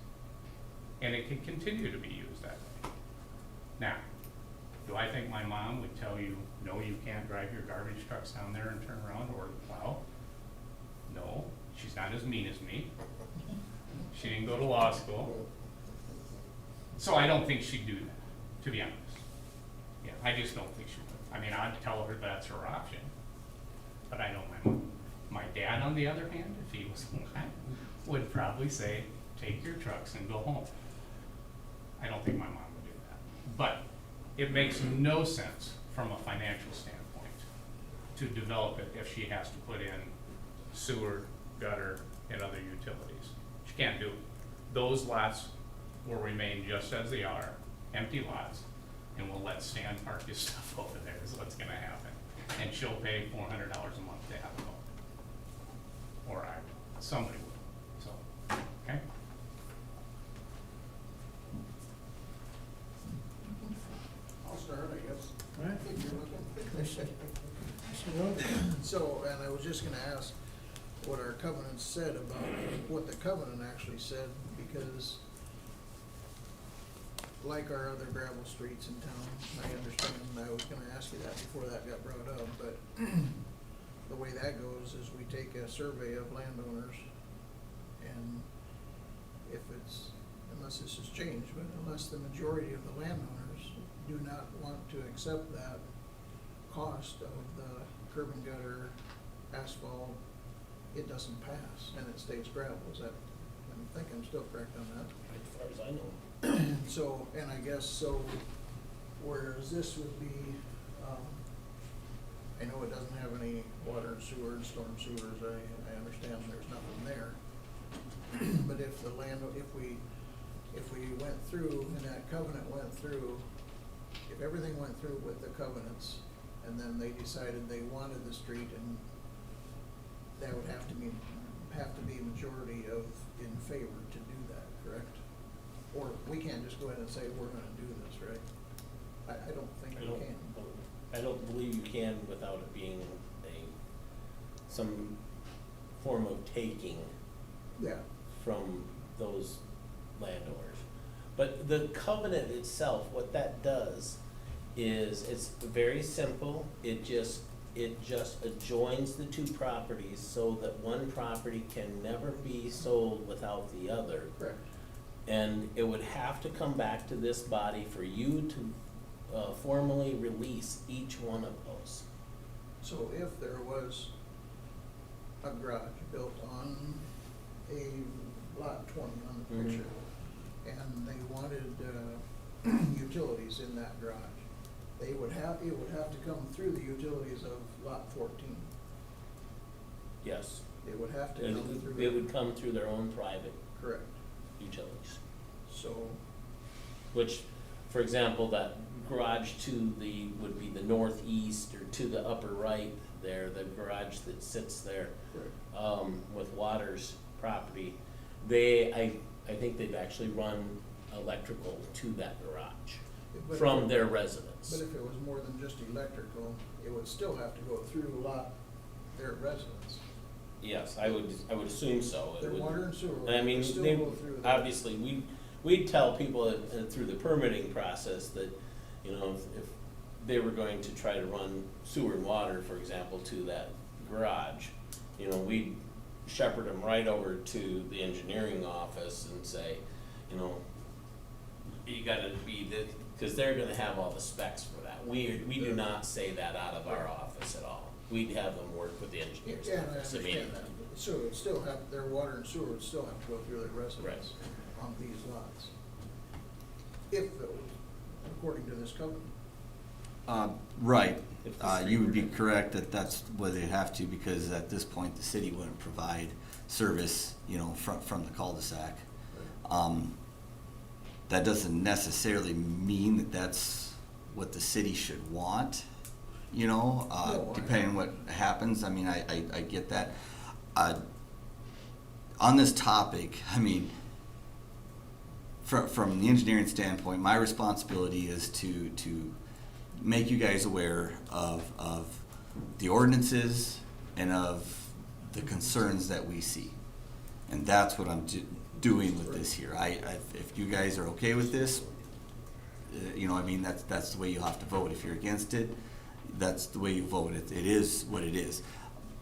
[SPEAKER 8] And it can continue to be used that way. Now, do I think my mom would tell you, no, you can't drive your garbage trucks down there and turn around or plow? No, she's not as mean as me. She didn't go to law school. So I don't think she'd do that, to be honest. Yeah, I just don't think she would. I mean, I'd tell her that's her option. But I know my mom. My dad, on the other hand, if he was alive, would probably say, take your trucks and go home. I don't think my mom would do that. But it makes no sense from a financial standpoint to develop it if she has to put in sewer, gutter, and other utilities. She can't do it. Those lots will remain just as they are, empty lots, and we'll let Stan park his stuff over there is what's gonna happen. and she'll pay $400 a month to have it mowed. Or somebody would, so, okay?
[SPEAKER 4] I'll start, I guess.
[SPEAKER 3] All right.
[SPEAKER 4] If you're looking.
[SPEAKER 3] Mr. Roden?
[SPEAKER 4] So, and I was just gonna ask what our covenant said about, what the covenant actually said, because like our other gravel streets in town, I understand, and I was gonna ask you that before that got brought up, but the way that goes is we take a survey of landowners, and if it's, unless this has changed, but unless the majority of the landowners do not want to accept that cost of the curb and gutter, asphalt, it doesn't pass, and it stays gravel. Is that, I think I'm still correct on that.
[SPEAKER 7] As far as I know.
[SPEAKER 4] So, and I guess, so, whereas this would be, I know it doesn't have any water and sewer and storm sewers, I understand there's nothing there. But if the land, if we went through, and that covenant went through, if everything went through with the covenants, and then they decided they wanted the street, and that would have to be a majority of, in favor to do that, correct? Or we can't just go ahead and say, we're gonna do this, right? I don't think we can.
[SPEAKER 7] I don't believe you can without it being some form of taking
[SPEAKER 4] Yeah,
[SPEAKER 7] from those landowners. But the covenant itself, what that does is, it's very simple. It just adjoins the two properties so that one property can never be sold without the other.
[SPEAKER 4] correct.
[SPEAKER 7] And it would have to come back to this body for you to formally release each one of those.
[SPEAKER 4] So if there was a garage built on a lot 20 on the
[SPEAKER 7] Mhm.
[SPEAKER 4] picture, and they wanted utilities in that garage, it would have to come through the utilities of lot 14.
[SPEAKER 7] Yes.
[SPEAKER 4] It would have to come through.
[SPEAKER 7] It would come through their own private
[SPEAKER 4] Correct.
[SPEAKER 7] utilities.
[SPEAKER 4] So,
[SPEAKER 7] Which, for example, that garage to the, would be the northeast or to the upper right there, the garage that sits there,
[SPEAKER 4] correct.
[SPEAKER 7] with Waters property, I think they've actually run electrical to that garage
[SPEAKER 4] But
[SPEAKER 7] from
[SPEAKER 4] if-
[SPEAKER 7] their residence.
[SPEAKER 4] But if it was more than just electrical, it would still have to go through their residence.
[SPEAKER 7] Yes, I would assume so. It
[SPEAKER 4] Their
[SPEAKER 7] would-
[SPEAKER 4] water and sewer
[SPEAKER 7] I mean,
[SPEAKER 4] would still
[SPEAKER 7] they,
[SPEAKER 4] go through.
[SPEAKER 7] obviously, we'd tell people through the permitting process that, you know, if they were going to try to run sewer and water, for example, to that garage, you know, we'd shepherd them right over to the engineering office and say, you know, you gotta be the, because they're gonna have all the specs for that. We do not say that out of our office at all. We'd have them work with the engineers.
[SPEAKER 4] Yeah, and I
[SPEAKER 7] office. I mean,
[SPEAKER 4] understand that. So it would still have, their water and sewer would still have to go through their residence on these lots. If it was, according to this covenant.
[SPEAKER 5] Right.
[SPEAKER 7] If the street
[SPEAKER 5] You would
[SPEAKER 7] were
[SPEAKER 5] be
[SPEAKER 7] to-
[SPEAKER 5] correct that that's what they'd have to, because at this point, the city wouldn't provide service, you know, from the cul-de-sac. That doesn't necessarily mean that that's what the city should want, you know,
[SPEAKER 4] No,
[SPEAKER 5] depending on what happens. I mean, I get that. On this topic, I mean, from the engineering standpoint, my responsibility is to make you guys aware of the ordinances and of the concerns that we see. And that's what I'm doing with this here. If you guys are okay with this, you know, I mean, that's the way you have to vote. If you're against it, that's the way you vote. It is what it is.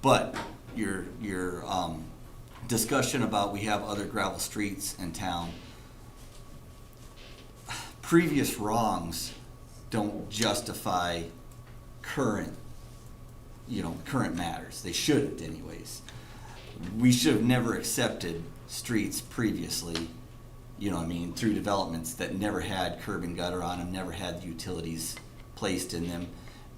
[SPEAKER 5] But your discussion about we have other gravel streets in town, previous wrongs don't justify current matters. They shouldn't anyways. We should have never accepted streets previously, you know what I mean, through developments that never had curb and gutter on them, never had utilities placed in them,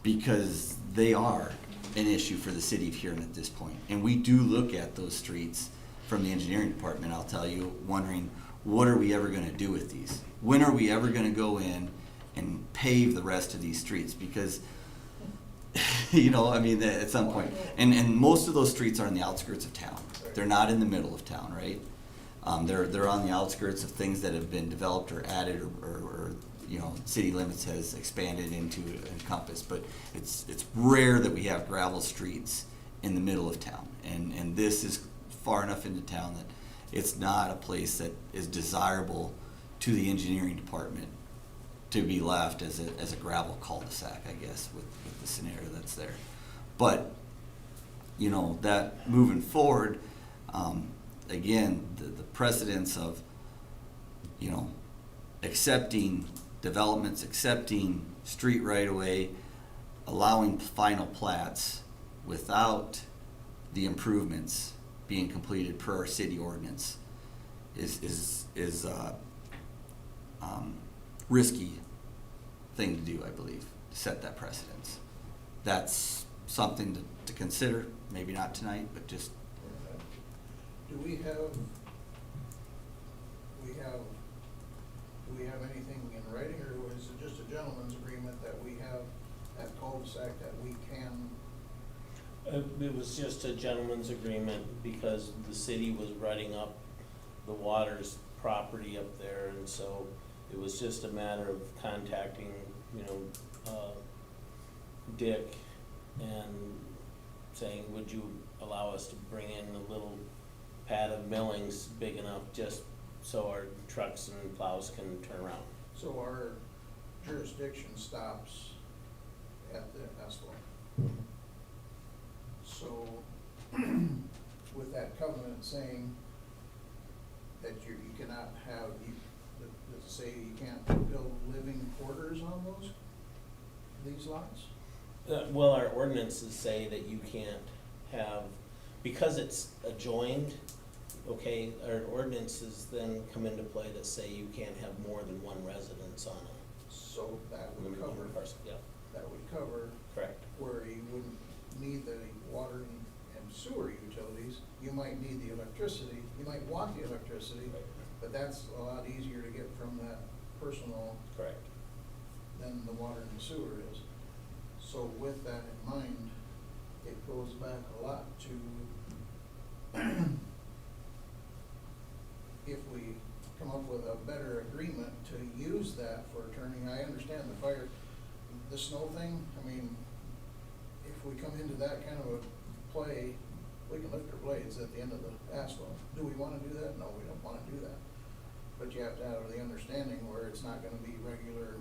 [SPEAKER 5] because they are an issue for the city of Huron at this point. And we do look at those streets from the engineering department, I'll tell you, wondering, what are we ever gonna do with these? When are we ever gonna go in and pave the rest of these streets? Because You know, I mean, at some point. And most of those streets are on the outskirts of town. They're not in the middle of town, right? They're on the outskirts of things that have been developed or added or you know, city limits has expanded into encompass. But it's rare that we have gravel streets in the middle of town. And this is far enough into town that it's not a place that is desirable to the engineering department to be left as a gravel cul-de-sac, I guess, with the scenario that's there. But, you know, that moving forward, again, the precedence of, you know, accepting developments, accepting street right-of-way, allowing final plats without the improvements being completed per our city ordinance is risky thing to do, I believe, to set that precedence. That's something to consider, maybe not tonight, but just.
[SPEAKER 4] Do we have anything in writing, or is it just a gentleman's agreement that we have that cul-de-sac that we can?
[SPEAKER 7] It was just a gentleman's agreement because the city was writing up the water's property up there, and so it was just a matter of contacting, you know, Dick and saying, would you allow us to bring in a little pad of millings big enough just so our trucks and plows can turn around?
[SPEAKER 4] So our jurisdiction stops at the asphalt. So with that covenant saying that you cannot have, let's say you can't build living quarters on these lots?
[SPEAKER 7] Well, our ordinances say that you can't have, because it's adjoined, okay, our ordinances then come into play that say you can't have more than one residence on a.
[SPEAKER 4] So that would cover,
[SPEAKER 7] parcel. Yeah,
[SPEAKER 4] that would cover
[SPEAKER 7] correct.
[SPEAKER 4] where you wouldn't need the water and sewer utilities. You might need the electricity, you might want the electricity, but that's a lot easier to get from that personal
[SPEAKER 7] Correct.
[SPEAKER 4] than the water and the sewer is. So with that in mind, it goes back a lot to if we come up with a better agreement to use that for turning. I understand the snow thing. I mean, if we come into that kind of a play, we can lift our blades at the end of the asphalt. Do we want to do that? No, we don't want to do that. But you have to have the understanding where it's not going to be regular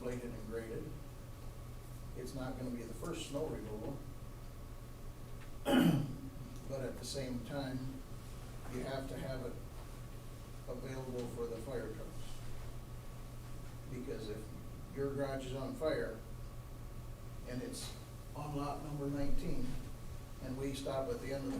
[SPEAKER 4] bladed and graded. It's not going to be the first snow removal. But at the same time, you have to have it available for the fire trucks. Because if your garage is on fire and it's on lot number 19, and we stop at the end of the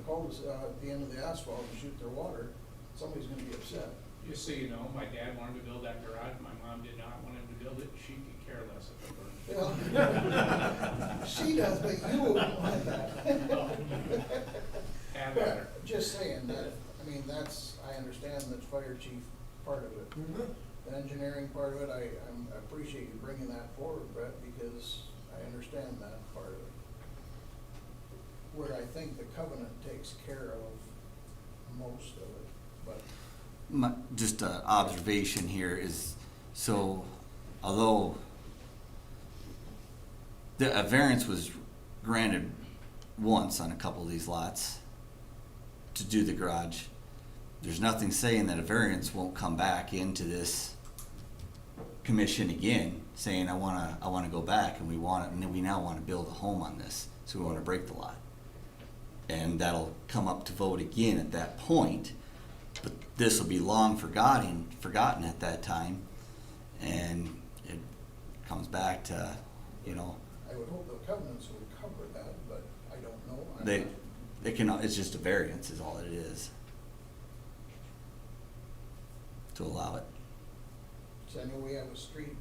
[SPEAKER 4] at the end of the asphalt and shoot their water, somebody's gonna be upset.
[SPEAKER 8] Just so you know, my dad wanted to build that garage, my mom did not want him to build it, she could care less if it burned.
[SPEAKER 4] Well, she does, but you wouldn't want that.
[SPEAKER 8] Have at her.
[SPEAKER 4] But just saying that, I mean, I understand the fire chief part of it. The engineering part of it, I appreciate you bringing that forward, Brett, because I understand that part of it. Where I think the covenant takes care of most of it, but.
[SPEAKER 5] Just an observation here is, so although a variance was granted once on a couple of these lots to do the garage, there's nothing saying that a variance won't come back into this commission again, saying I wanna go back and we now wanna build a home on this, so we wanna break the lot. And that'll come up to vote again at that point, but this will be long forgotten at that time, and it comes back to, you know.
[SPEAKER 4] I would hope the covenants would cover that, but I don't know.
[SPEAKER 5] It's just a variance is all it is. To allow it.
[SPEAKER 4] So I know we have a street,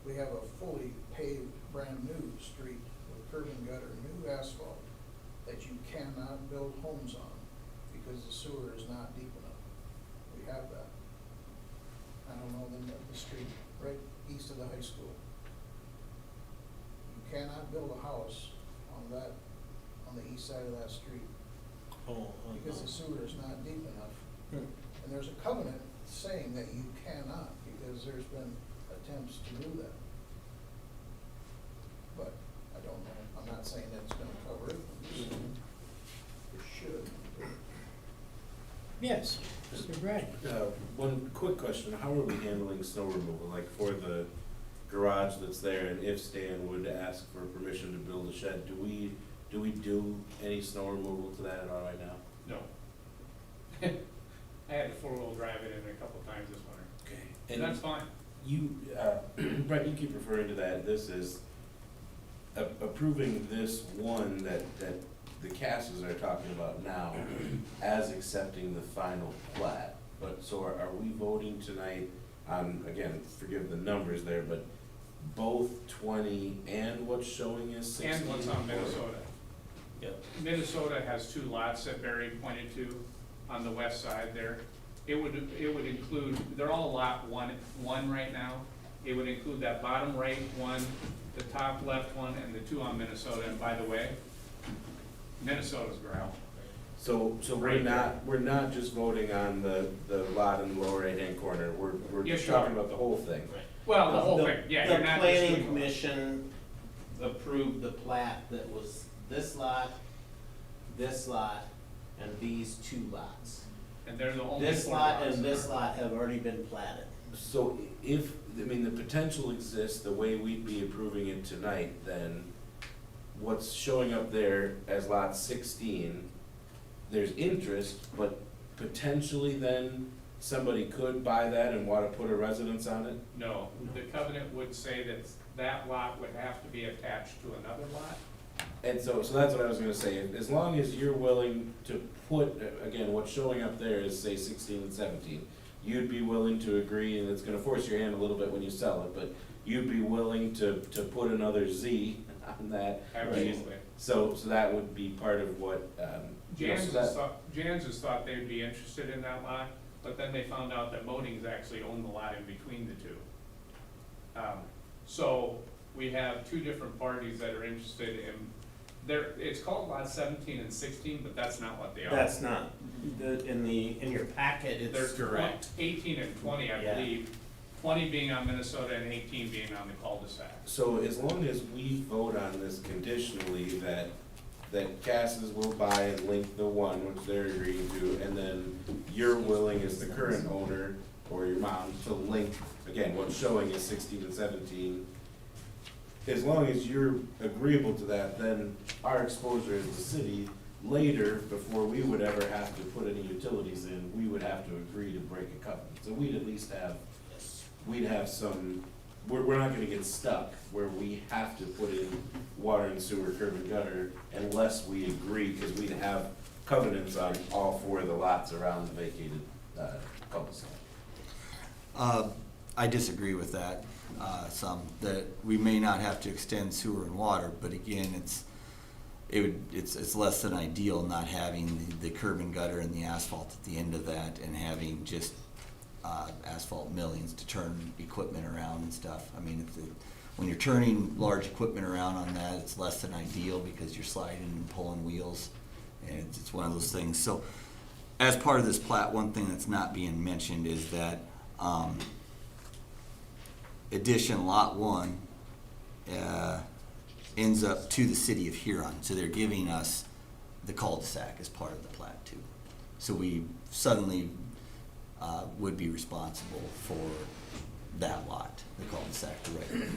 [SPEAKER 4] we have a fully paved, brand new street with curb and gutter, new asphalt, that you cannot build homes on because the sewer is not deep enough. We have that. I don't know the street right east of the high school. You cannot build a house on the east side of that street, because the sewer is not deep enough.
[SPEAKER 7] Hmm.
[SPEAKER 4] And there's a covenant saying that you cannot, because there's been attempts to do that. But I don't know, I'm not saying that it's gonna cover it, I'm just saying it should.
[SPEAKER 3] Yes, Mr. Brady.
[SPEAKER 2] One quick question, how are we handling snow removal, like for the garage that's there, and if Stan would ask for permission to build a shed, do we do any snow removal to that at all right now?
[SPEAKER 8] No. I had to four-wheel drive it in a couple times this winter,
[SPEAKER 2] Okay.
[SPEAKER 8] and that's fine.
[SPEAKER 2] You, Brett, you keep referring to that, this is approving this one that the Casses are talking about now as accepting the final plat. But, so are we voting tonight on, again, forgive the numbers there, but both 20 and what's showing as 16?
[SPEAKER 8] And what's on Minnesota.
[SPEAKER 7] Yep.
[SPEAKER 8] Minnesota has 2 lots that Barry pointed to on the west side there. It would include, they're all lot one right now. It would include that bottom right one, the top left one, and the 2 on Minnesota. And by the way, Minnesota's gravel.
[SPEAKER 2] So we're not just voting on the lot in the lower right-hand corner, we're
[SPEAKER 8] Yeah,
[SPEAKER 2] just
[SPEAKER 8] sure.
[SPEAKER 2] talking about the whole thing.
[SPEAKER 8] Well, the whole
[SPEAKER 7] The-
[SPEAKER 8] thing, yeah,
[SPEAKER 7] The
[SPEAKER 8] you're not just
[SPEAKER 7] planning
[SPEAKER 8] doing-
[SPEAKER 7] commission approved the plat that was this lot, and these 2 lots.
[SPEAKER 8] And they're the only
[SPEAKER 7] This
[SPEAKER 8] 4
[SPEAKER 7] lot
[SPEAKER 8] lots
[SPEAKER 7] and
[SPEAKER 8] that
[SPEAKER 7] this
[SPEAKER 8] are-
[SPEAKER 7] lot have already been platted.
[SPEAKER 2] So if, I mean, the potential exists, the way we'd be approving it tonight, then what's showing up there as lot 16, there's interest, but potentially then somebody could buy that and wanna put a residence on it?
[SPEAKER 8] No, the covenant would say that that lot would have to be attached to another lot.
[SPEAKER 2] And so that's what I was gonna say, as long as you're willing to put, again, what's showing up there is say 16 and 17, you'd be willing to agree, and it's gonna force your hand a little bit when you sell it, but you'd be willing to put another Z on that.
[SPEAKER 8] Absolutely.
[SPEAKER 2] So that would be part of what,
[SPEAKER 8] Jan's has thought they'd be interested in that lot, but then they found out that Modings actually own the lot in between the 2. So we have 2 different parties that are interested in, it's called lot 17 and 16, but that's not what they are.
[SPEAKER 7] That's not, in your packet, it's
[SPEAKER 8] There's
[SPEAKER 7] correct.
[SPEAKER 8] 18 and 20, I
[SPEAKER 7] Yeah.
[SPEAKER 8] believe, 20 being on Minnesota and 18 being on the Cul-De-Sac.
[SPEAKER 2] So as long as we vote on this conditionally, that Casses will buy and link the one, which they're agreeing to, and then you're willing as the current owner, or your mom, to link, again, what's showing is 16 and 17. As long as you're agreeable to that, then our exposure as the city, later, before we would ever have to put any utilities in, we would have to agree to break a covenant. So we'd at least have, we'd have some, we're not gonna get stuck where we have to put in water and sewer, curb and gutter, unless we agree, because we'd have covenants on all 4 of the lots around the vacated cul-de-sac.
[SPEAKER 5] I disagree with that, that we may not have to extend sewer and water, but again, it's less than ideal not having the curb and gutter and the asphalt at the end of that, and having just asphalt millings to turn equipment around and stuff. I mean, when you're turning large equipment around on that, it's less than ideal because you're sliding and pulling wheels, and it's one of those things. So as part of this plat, one thing that's not being mentioned is that addition lot 1 ends up to the city of Huron, so they're giving us the cul-de-sac as part of the plat too. So we suddenly would be responsible for that lot, the cul-de-sac, right?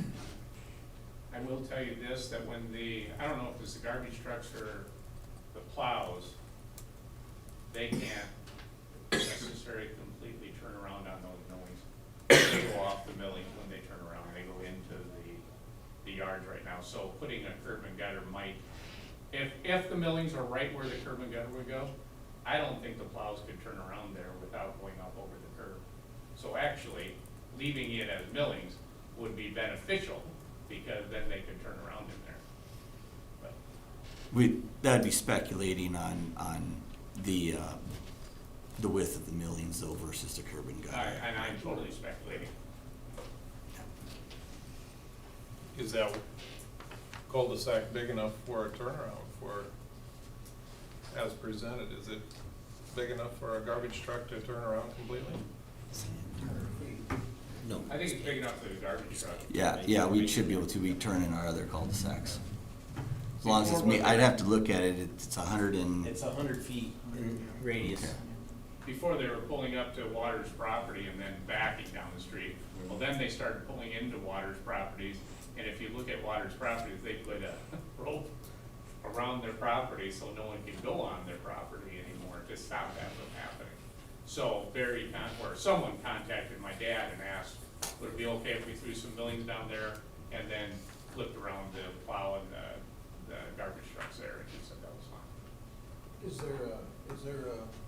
[SPEAKER 8] I will tell you this, that when I don't know if it's the garbage trucks or the plows, they can't necessarily completely turn around on those millings. They go off the millings when they turn around, they go into the yards right now. So putting a curb and gutter might, if the millings are right where the curb and gutter would go, I don't think the plows could turn around there without going up over the curb. So actually, leaving it as millings would be beneficial, because then they could turn around in there. But
[SPEAKER 5] That'd be speculating on the width of the millings though versus the curb and gutter.
[SPEAKER 8] and I'm totally speculating.
[SPEAKER 6] Is that cul-de-sac big enough for a turnaround for, as presented? Is it big enough for a garbage truck to turn around completely?
[SPEAKER 5] No.
[SPEAKER 8] I think it's big enough for the garbage truck.
[SPEAKER 5] Yeah, we should be able to, we turn in our other cul-de-sacs. As long as it's me, I'd have to look at it, it's 100 and,
[SPEAKER 7] It's 100 feet in radius.
[SPEAKER 5] Okay.
[SPEAKER 8] Before they were pulling up to Waters' property and then backing down the street. Well, then they started pulling into Waters' properties, and if you look at Waters' properties, they put a rope around their property so no one can go on their property anymore to stop that from happening. So or someone contacted my dad and asked, would it be okay if we threw some millings down there and then flipped around the plow and the garbage trucks there, and he said that was fine.
[SPEAKER 4] Is there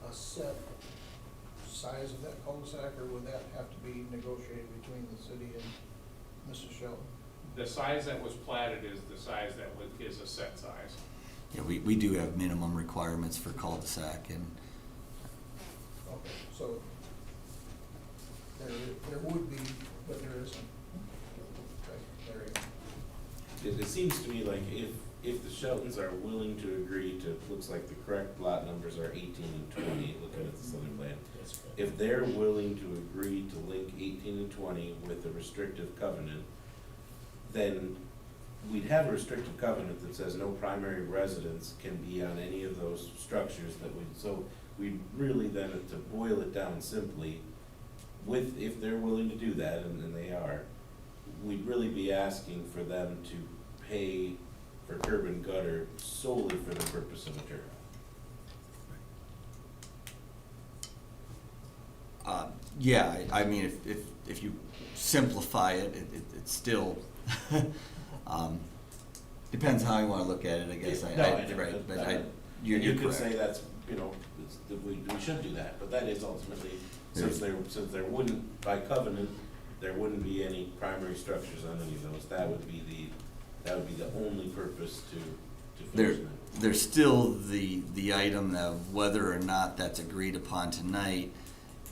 [SPEAKER 4] a set size of that cul-de-sac, or would that have to be negotiated between the city and Mrs. Shelton?
[SPEAKER 8] The size that was platted is the size that is a set size.
[SPEAKER 5] yeah, we do have minimum requirements for cul-de-sac, and
[SPEAKER 4] Okay, so there would be, but there isn't. Okay, there you go.
[SPEAKER 2] It seems to me like if the Sheltons are willing to agree to, looks like the correct lot numbers are 18 and 20, looking at the southern plan. If they're willing to agree to link 18 and 20 with a restrictive covenant, then we'd have a restrictive covenant that says no primary residence can be on any of those structures that so we really then, to boil it down simply, if they're willing to do that, and they are, we'd really be asking for them to pay for curb and gutter solely for the purpose of a turnaround.
[SPEAKER 5] yeah, I mean, if you simplify it, it's still, depends how you wanna look at it, I guess. Right, but you're
[SPEAKER 2] You could
[SPEAKER 5] correct.
[SPEAKER 2] say that's, we should do that, but that is ultimately, since there wouldn't, by covenant, there wouldn't be any primary structures on any of those, that would be the only purpose to finish that.
[SPEAKER 5] There's still the item of whether or not that's agreed upon tonight.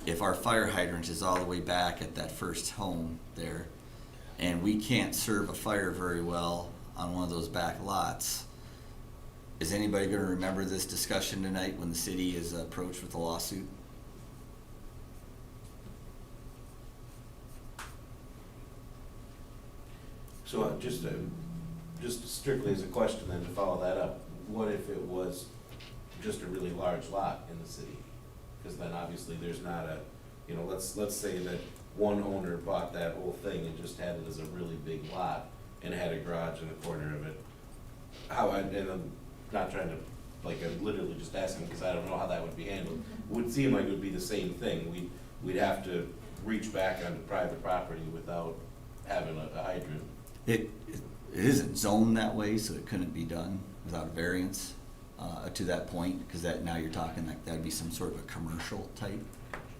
[SPEAKER 5] If our fire hydrant is all the way back at that first home there, and we can't serve a fire very well on one of those back lots, is anybody gonna remember this discussion tonight when the city is approached with a lawsuit?
[SPEAKER 2] So just strictly as a question then to follow that up, what if it was just a really large lot in the city? Because then obviously there's not let's say that one owner bought that whole thing and just had it as a really big lot and had a garage in the corner of it. And I'm not trying to, I'm literally just asking because I don't know how that would be handled. Would seem like it would be the same thing. We'd have to reach back onto private property without having a hydrant.
[SPEAKER 5] It isn't zoned that way, so it couldn't be done without a variance to that point, because now you're talking like that'd be some sort of a commercial type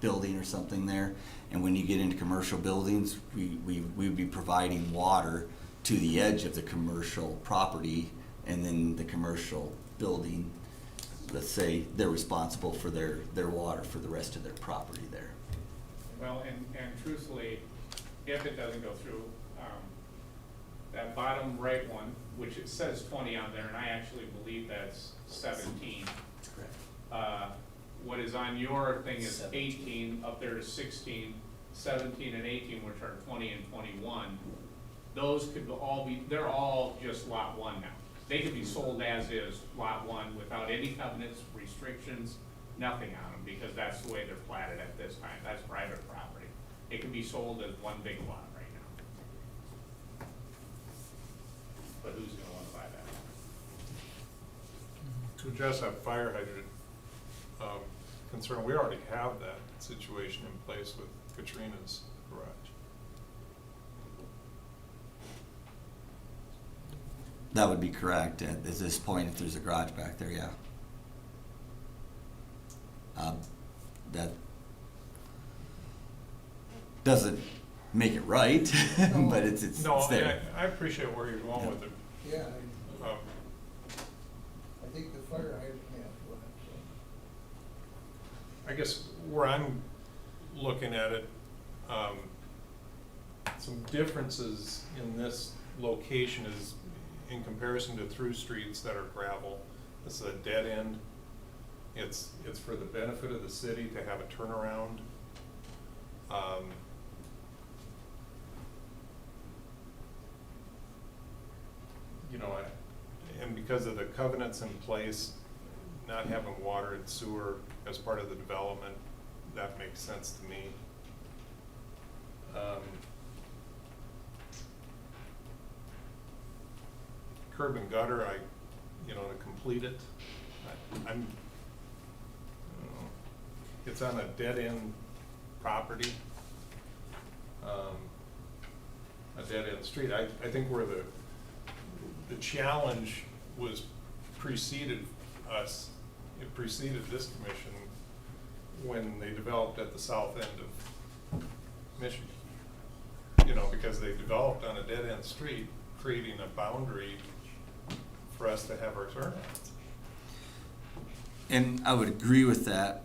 [SPEAKER 5] building or something there. And when you get into commercial buildings, we would be providing water to the edge of the commercial property, and then the commercial building, let's say they're responsible for their water for the rest of their property there.
[SPEAKER 8] Well, and truthfully, if it doesn't go through, that bottom right one, which it says 20 on there, and I actually believe that's 17.
[SPEAKER 5] Correct.
[SPEAKER 8] What is on your thing is
[SPEAKER 7] 17.
[SPEAKER 8] 18, up there is 16, 17 and 18, which are 20 and 21. Those could all be, they're all just lot one now. They could be sold as is, lot one, without any covenants, restrictions, nothing on them, because that's the way they're platted at this time. That's private property. It can be sold as one big lot right now. But who's gonna wanna buy that?
[SPEAKER 6] To address that fire hydrant concern, we already have that situation in place with Katrina's garage.
[SPEAKER 5] That would be correct at this point if there's a garage back there, yeah. That doesn't make it right, but it's
[SPEAKER 6] No,
[SPEAKER 5] there.
[SPEAKER 6] I appreciate where you're going with it.
[SPEAKER 4] Yeah,
[SPEAKER 6] Um,
[SPEAKER 4] I think the fire hydrant, yeah, go ahead.
[SPEAKER 6] I guess where I'm looking at it, some differences in this location is in comparison to through streets that are gravel. This is a dead end. It's for the benefit of the city to have a turnaround. You know, and because of the covenants in place, not having water and sewer as part of the development, that makes sense to me. Curb and gutter, to complete it, I'm, it's on a dead end property, a dead end street. I think where the challenge was preceded us, it preceded this commission when they developed at the south end of Michigan. Because they developed on a dead end street, creating a boundary for us to have our turnouts.
[SPEAKER 5] And I would agree with that,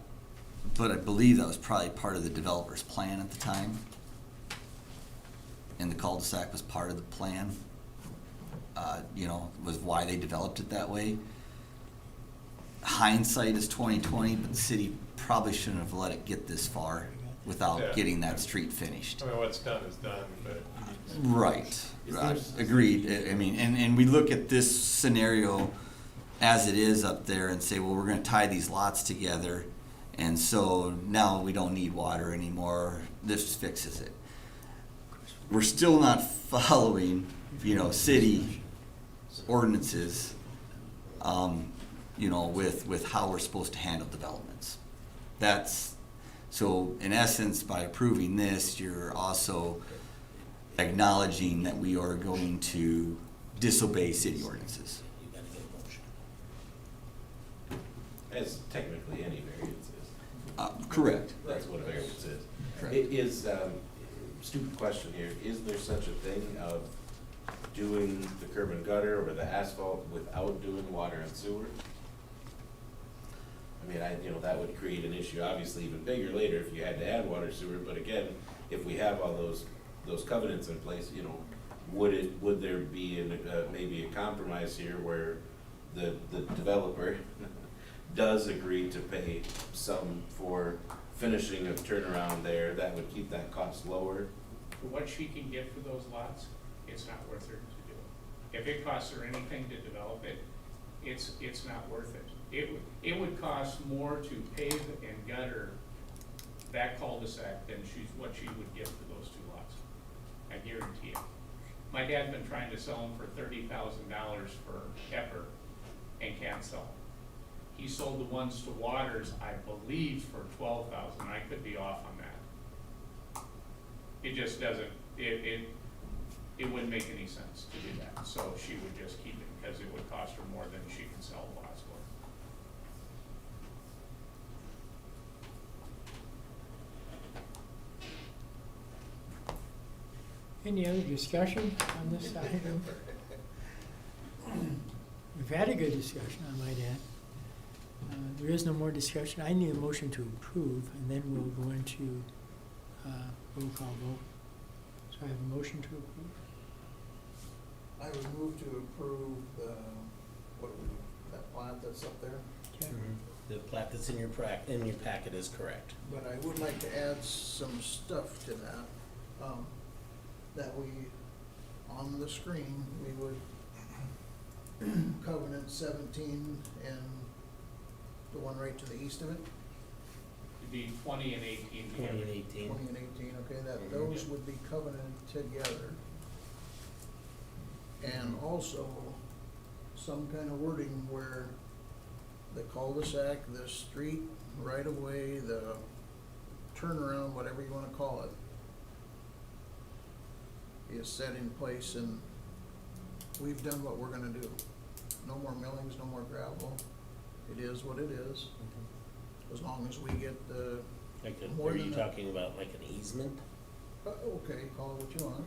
[SPEAKER 5] but I believe that was probably part of the developer's plan at the time. And the cul-de-sac was part of the plan, was why they developed it that way. Hindsight is 20/20, but the city probably shouldn't have let it get this far without getting that street finished.
[SPEAKER 6] I mean, what's done is done, but.
[SPEAKER 5] Right, agreed. I mean, and we look at this scenario as it is up there and say, well, we're gonna tie these lots together, and so now we don't need water anymore, this fixes it. We're still not following, city ordinances, with how we're supposed to handle developments. So in essence, by approving this, you're also acknowledging that we are going to disobey city ordinances.
[SPEAKER 7] You gotta get a motion.
[SPEAKER 2] As technically any variance is.
[SPEAKER 5] Correct.
[SPEAKER 2] That's what a variance is.
[SPEAKER 5] Correct.
[SPEAKER 2] It is, stupid question here, is there such a thing of doing the curb and gutter or the asphalt without doing water and sewer? I mean, that would create an issue, obviously even bigger later if you had to add water sewer, but again, if we have all those covenants in place, would there be maybe a compromise here where the developer does agree to pay some for finishing a turnaround there, that would keep that cost lower?
[SPEAKER 8] For what she can get for those lots, it's not worth her to do it. If it costs her anything to develop it, it's not worth it. It would cost more to pave and gutter that cul-de-sac than what she would get for those two lots. I guarantee it. My dad's been trying to sell them for $30,000 for Pepper and can't sell them. He sold the ones to Waters, I believe, for $12,000. I could be off on that. It just doesn't, it wouldn't make any sense to do that. So she would just keep it because it would cost her more than she can sell the lots for.
[SPEAKER 3] Any other discussion on this item? We've had a good discussion, I might add. There is no more discussion. I need a motion to approve, and then we'll go into roll call vote. So I have a motion to approve.
[SPEAKER 4] I would move to approve that plat that's up there.
[SPEAKER 3] Okay.
[SPEAKER 7] The plat that's in your packet is correct.
[SPEAKER 4] But I would like to add some stuff to that, that we, on the screen, we would covenant 17 and the one right to the east of it,
[SPEAKER 8] It'd be 20 and 18
[SPEAKER 7] 20
[SPEAKER 8] together.
[SPEAKER 7] and 18.
[SPEAKER 4] 20 and 18, okay, that those would be covenanted together. And also some kind of wording where the cul-de-sac, the street right of way, the turnaround, whatever you wanna call it, is set in place, and we've done what we're gonna do. No more millings, no more gravel. It is what it is, as long as we get the, more
[SPEAKER 7] Are
[SPEAKER 4] than
[SPEAKER 7] you
[SPEAKER 4] that.
[SPEAKER 7] talking about like an easement?
[SPEAKER 4] Okay, call it what you want,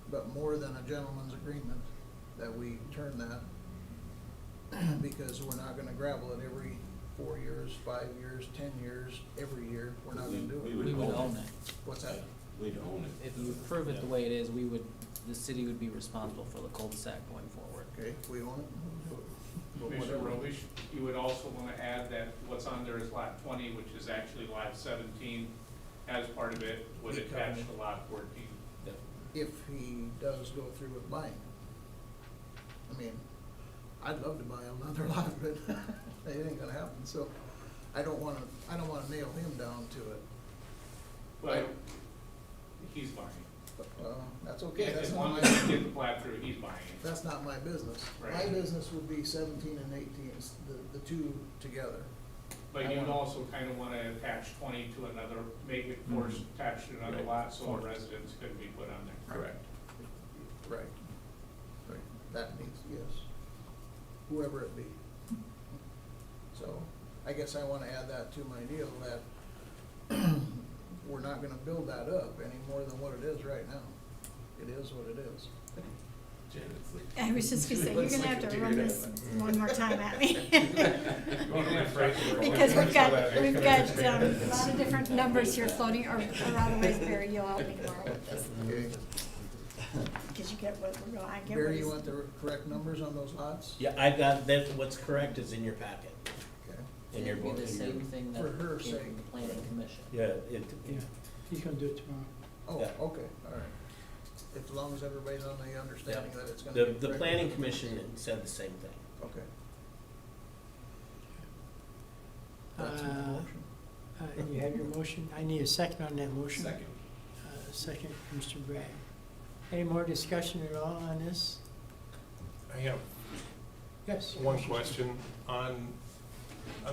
[SPEAKER 4] but more than a gentleman's agreement, that we turn that, because we're not gonna gravel it every 4 years, 5 years, 10 years, every year, we're not gonna do it.
[SPEAKER 2] We would own it.
[SPEAKER 4] What's that?
[SPEAKER 2] We'd own it.
[SPEAKER 9] If you approve it the way it is, we would the city would be responsible for the cul-de-sac going forward.
[SPEAKER 4] Okay, we own it? But
[SPEAKER 8] Commissioner
[SPEAKER 4] whatever.
[SPEAKER 8] Robish, you would also wanna add that what's on there is lot 20, which is actually lot 17, as part of it, would attach to lot 14.
[SPEAKER 4] If he does go through with buying. I mean, I'd love to buy another lot, but it ain't gonna happen, so I don't wanna nail him down to it.
[SPEAKER 8] But he's buying.
[SPEAKER 4] That's okay,
[SPEAKER 8] As
[SPEAKER 4] that's
[SPEAKER 8] long
[SPEAKER 4] not
[SPEAKER 8] as you
[SPEAKER 4] my,
[SPEAKER 8] get the plat through, he's buying it.
[SPEAKER 4] that's not my business. My
[SPEAKER 8] Right.
[SPEAKER 4] business would be 17 and 18, the two together.
[SPEAKER 8] But
[SPEAKER 4] I
[SPEAKER 8] you'd
[SPEAKER 4] wanna-
[SPEAKER 8] also kind of want to attach 20 to another, make it force attached to another
[SPEAKER 2] Right.
[SPEAKER 8] lot, so a residence could be put on there.
[SPEAKER 2] Correct.
[SPEAKER 4] Right. Right, that needs, yes, whoever it be. So, I guess I wanna add that to my deal, that we're not gonna build that up any more than what it is right now. It is what it is.
[SPEAKER 2] Janet's like.
[SPEAKER 1] I was just gonna say, you're
[SPEAKER 2] Looks
[SPEAKER 1] gonna
[SPEAKER 2] like
[SPEAKER 1] have to
[SPEAKER 2] a
[SPEAKER 1] run
[SPEAKER 2] deer
[SPEAKER 1] this
[SPEAKER 2] headlight.
[SPEAKER 1] one more time at me.
[SPEAKER 6] Don't be afraid to-
[SPEAKER 1] Because we've got a lot of different numbers here floating, or otherwise, Barry, you'll help me tomorrow with this.
[SPEAKER 4] Okay,
[SPEAKER 1] Because you get what we're going, I get what
[SPEAKER 4] Barry,
[SPEAKER 1] he's.
[SPEAKER 4] you want the correct numbers on those lots?
[SPEAKER 7] Yeah, I've got, that, what's correct is in your packet,
[SPEAKER 4] Okay.
[SPEAKER 7] in your
[SPEAKER 9] It'd be
[SPEAKER 7] board.
[SPEAKER 9] the same thing that
[SPEAKER 4] For her
[SPEAKER 9] came from
[SPEAKER 4] sake.
[SPEAKER 9] the planning commission.
[SPEAKER 7] Yeah, it,
[SPEAKER 3] Yeah, he's gonna do it tomorrow.
[SPEAKER 4] Oh,
[SPEAKER 7] Yeah.
[SPEAKER 4] okay, all right. As long as everybody's on the understanding that it's gonna
[SPEAKER 7] the,
[SPEAKER 4] be
[SPEAKER 7] the
[SPEAKER 4] correct.
[SPEAKER 7] planning commission said the same thing.
[SPEAKER 4] Okay. That's my
[SPEAKER 3] Uh,
[SPEAKER 4] motion.
[SPEAKER 3] And you have your motion, I need a second on that motion.
[SPEAKER 2] Second.
[SPEAKER 3] Second, Mr. Bragg. Any more discussion at all on this?
[SPEAKER 6] I have
[SPEAKER 3] Yes.
[SPEAKER 6] one question on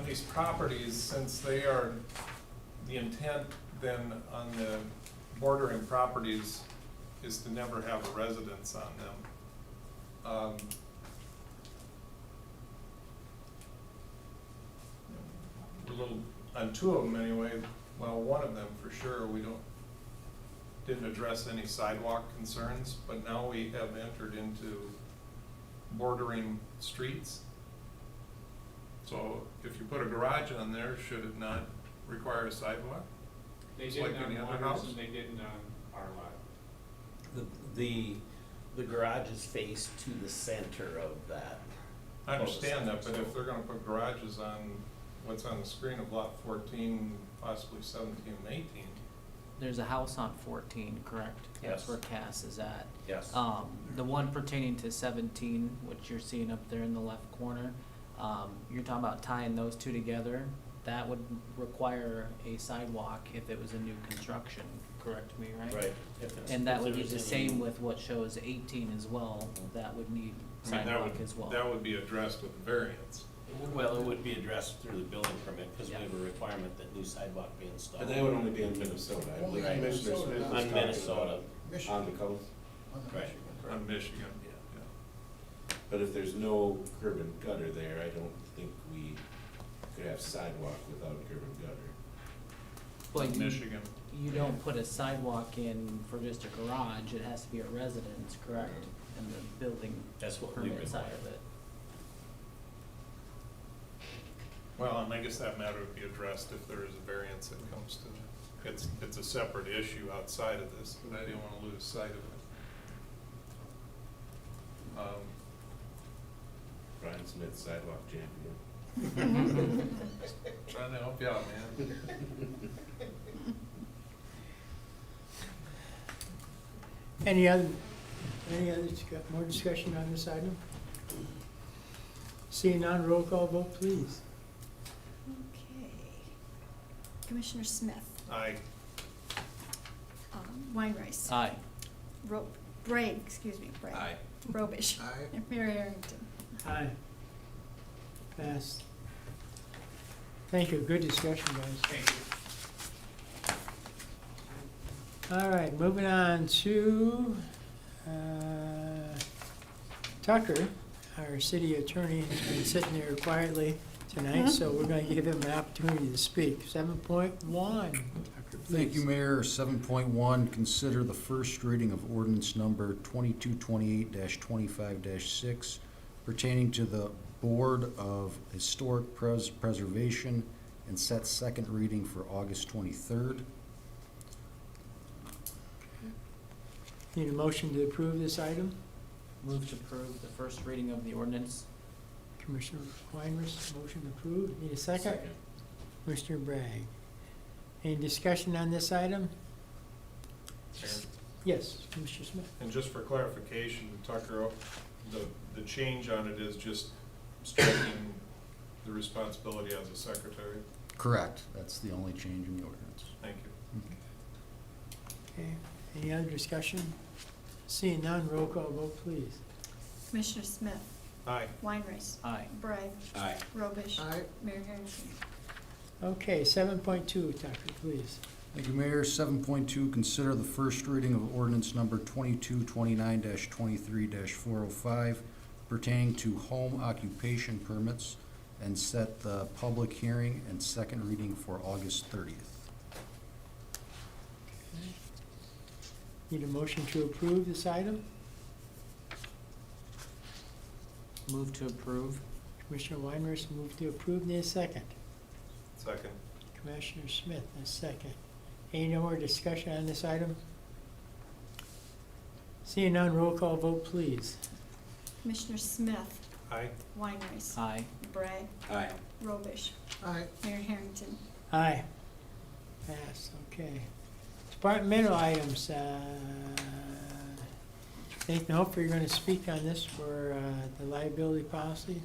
[SPEAKER 6] these properties, since they are, the intent then on the bordering properties is to never have a residence on them. We're a little, on two of them anyway, well, one of them for sure, didn't address any sidewalk concerns, but now we have entered into bordering streets. So if you put a garage on there, should it not require a sidewalk?
[SPEAKER 8] They
[SPEAKER 6] It's
[SPEAKER 8] didn't
[SPEAKER 6] like any
[SPEAKER 8] on
[SPEAKER 6] other
[SPEAKER 8] Waters
[SPEAKER 6] house?
[SPEAKER 8] and they didn't on our lot.
[SPEAKER 7] The garage is faced to the center of that.
[SPEAKER 6] I understand that,
[SPEAKER 7] cul-de-sac,
[SPEAKER 6] but if
[SPEAKER 7] so-
[SPEAKER 6] they're gonna put garages on what's on the screen of lot 14, possibly 17 and 18,
[SPEAKER 9] There's a house on 14, correct? That's
[SPEAKER 7] Yes.
[SPEAKER 9] where Cass is at.
[SPEAKER 7] Yes.
[SPEAKER 9] The one pertaining to 17, which you're seeing up there in the left corner, you're talking about tying those two together. That would require a sidewalk if it was a new construction, correct me, right?
[SPEAKER 7] Right. If it's-
[SPEAKER 9] And that
[SPEAKER 7] if
[SPEAKER 9] would be
[SPEAKER 7] there's
[SPEAKER 9] the
[SPEAKER 7] any-
[SPEAKER 9] same with what shows 18 as well, that would need
[SPEAKER 6] I mean,
[SPEAKER 9] sidewalk as well.
[SPEAKER 6] that would be addressed with variance.
[SPEAKER 7] Well, it would be addressed through the building permit, because we
[SPEAKER 9] Yeah.
[SPEAKER 7] have a requirement that new sidewalk be installed.
[SPEAKER 2] But that would only be in Minnesota, I
[SPEAKER 4] Only
[SPEAKER 2] believe
[SPEAKER 4] in
[SPEAKER 2] Commissioner
[SPEAKER 4] Minnesota,
[SPEAKER 2] Smith was
[SPEAKER 4] not-
[SPEAKER 7] On
[SPEAKER 2] talking
[SPEAKER 7] Minnesota.
[SPEAKER 2] about
[SPEAKER 4] Michigan.
[SPEAKER 2] on the coast.
[SPEAKER 4] On the
[SPEAKER 7] Right.
[SPEAKER 4] Michigan.
[SPEAKER 6] On Michigan,
[SPEAKER 2] Yeah.
[SPEAKER 6] yeah.
[SPEAKER 2] But if there's no curb and gutter there, I don't think we could have sidewalk without curb and gutter.
[SPEAKER 9] But
[SPEAKER 6] On
[SPEAKER 9] you-
[SPEAKER 6] Michigan.
[SPEAKER 9] You don't put a sidewalk in for just a garage, it has to be a residence, correct? And the building
[SPEAKER 7] That's what we
[SPEAKER 9] permit side
[SPEAKER 7] require.
[SPEAKER 9] of it.
[SPEAKER 6] Well, and I guess that matter would be addressed if there is a variance that comes to, it's a separate issue outside of this, but I didn't wanna lose sight of it.
[SPEAKER 2] Brian Smith, sidewalk champion.
[SPEAKER 6] Trying to help you out, man.
[SPEAKER 3] Any other, more discussion on this item? Seeing none, roll call vote, please.
[SPEAKER 1] Okay. Commissioner Smith,
[SPEAKER 6] Aye.
[SPEAKER 1] Weinrice.
[SPEAKER 9] Aye.
[SPEAKER 1] Bragg, excuse me, Bragg.
[SPEAKER 2] Aye.
[SPEAKER 1] Robish.
[SPEAKER 4] Aye.
[SPEAKER 1] And Mayor Harrington.
[SPEAKER 3] Aye. Passed. Thank you, good discussion, guys.
[SPEAKER 8] Thank you.
[SPEAKER 3] All right, moving on to Tucker, our city attorney, has been sitting there quietly tonight, so we're gonna give him an opportunity to speak. 7.1, Tucker, please.
[SPEAKER 10] Thank you, Mayor. 7.1, consider the first reading of ordinance number 2228-25-6 pertaining to the Board of Historic Preservation and set second reading for August 23rd.
[SPEAKER 3] Need a motion to approve this item?
[SPEAKER 9] Move to approve the first reading of the ordinance.
[SPEAKER 3] Commissioner Weinrich, motion approved. Need a second? Commissioner Bragg. Any discussion on this item? Yes, Commissioner Smith.
[SPEAKER 6] And just for clarification, Tucker, the change on it is just striking the responsibility as a secretary.
[SPEAKER 10] Correct. That's the only change in the ordinance.
[SPEAKER 6] Thank you.
[SPEAKER 3] Okay, any other discussion? Seeing none, roll call vote, please.
[SPEAKER 1] Commissioner Smith,
[SPEAKER 6] Aye.
[SPEAKER 1] Weinreich,
[SPEAKER 9] Aye.
[SPEAKER 1] Bragg,
[SPEAKER 2] Aye.
[SPEAKER 1] Robish,
[SPEAKER 4] Aye.
[SPEAKER 1] Mayor Harrington.
[SPEAKER 3] Okay, 7.2, Tucker, please.
[SPEAKER 10] Thank you, Mayor. 7.2, consider the first reading of ordinance number 2229-23-405 pertaining to home occupation permits and set the public hearing and second reading for August 30th.
[SPEAKER 3] Need a motion to approve this item?
[SPEAKER 9] Move to approve.
[SPEAKER 3] Commissioner Weinrich, move to approve. Need a second?
[SPEAKER 6] Second.
[SPEAKER 3] Commissioner Smith, a second. Any more discussion on this item? Seeing none, roll call vote, please.
[SPEAKER 1] Commissioner Smith,
[SPEAKER 6] Aye.
[SPEAKER 1] Weinreich,
[SPEAKER 9] Aye.
[SPEAKER 1] Bragg,
[SPEAKER 2] Aye.
[SPEAKER 1] Robish,
[SPEAKER 4] Aye.
[SPEAKER 1] Mayor Harrington.
[SPEAKER 3] Aye. Pass, okay. Departmental items, Nathan, hopefully you're gonna speak on this for, the liability policy.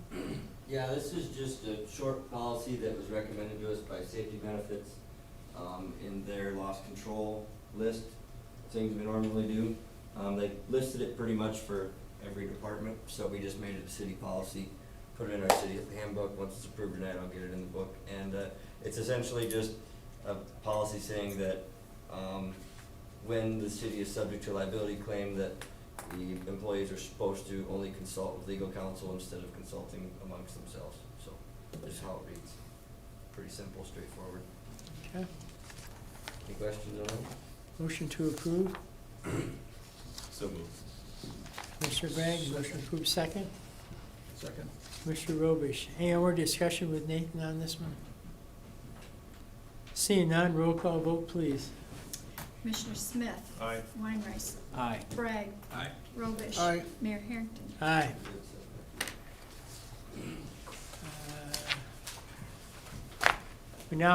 [SPEAKER 11] Yeah, this is just a short policy that was recommended to us by Safety Benefits, in their loss control list, things we normally do. They listed it pretty much for every department, so we just made it a city policy, put it in our city handbook. Once it's approved tonight, I'll get it in the book. And, it's essentially just a policy saying that, when the city is subject to a liability claim, that the employees are supposed to only consult with legal counsel instead of consulting amongst themselves. So, this is how it reads. Pretty simple, straightforward.
[SPEAKER 3] Okay.
[SPEAKER 11] Any questions on that?
[SPEAKER 3] Motion to approve.
[SPEAKER 2] So moved.
[SPEAKER 3] Commissioner Bragg, motion approved, second.
[SPEAKER 4] Second.
[SPEAKER 3] Commissioner Robish. Any more discussion with Nathan on this one? Seeing none, roll call vote, please.
[SPEAKER 1] Commissioner Smith,
[SPEAKER 6] Aye.
[SPEAKER 1] Weinreich,
[SPEAKER 9] Aye.
[SPEAKER 1] Bragg,
[SPEAKER 2] Aye.
[SPEAKER 1] Robish.
[SPEAKER 4] Aye.
[SPEAKER 1] Mayor Harrington.
[SPEAKER 3] Aye.
[SPEAKER 11] It's,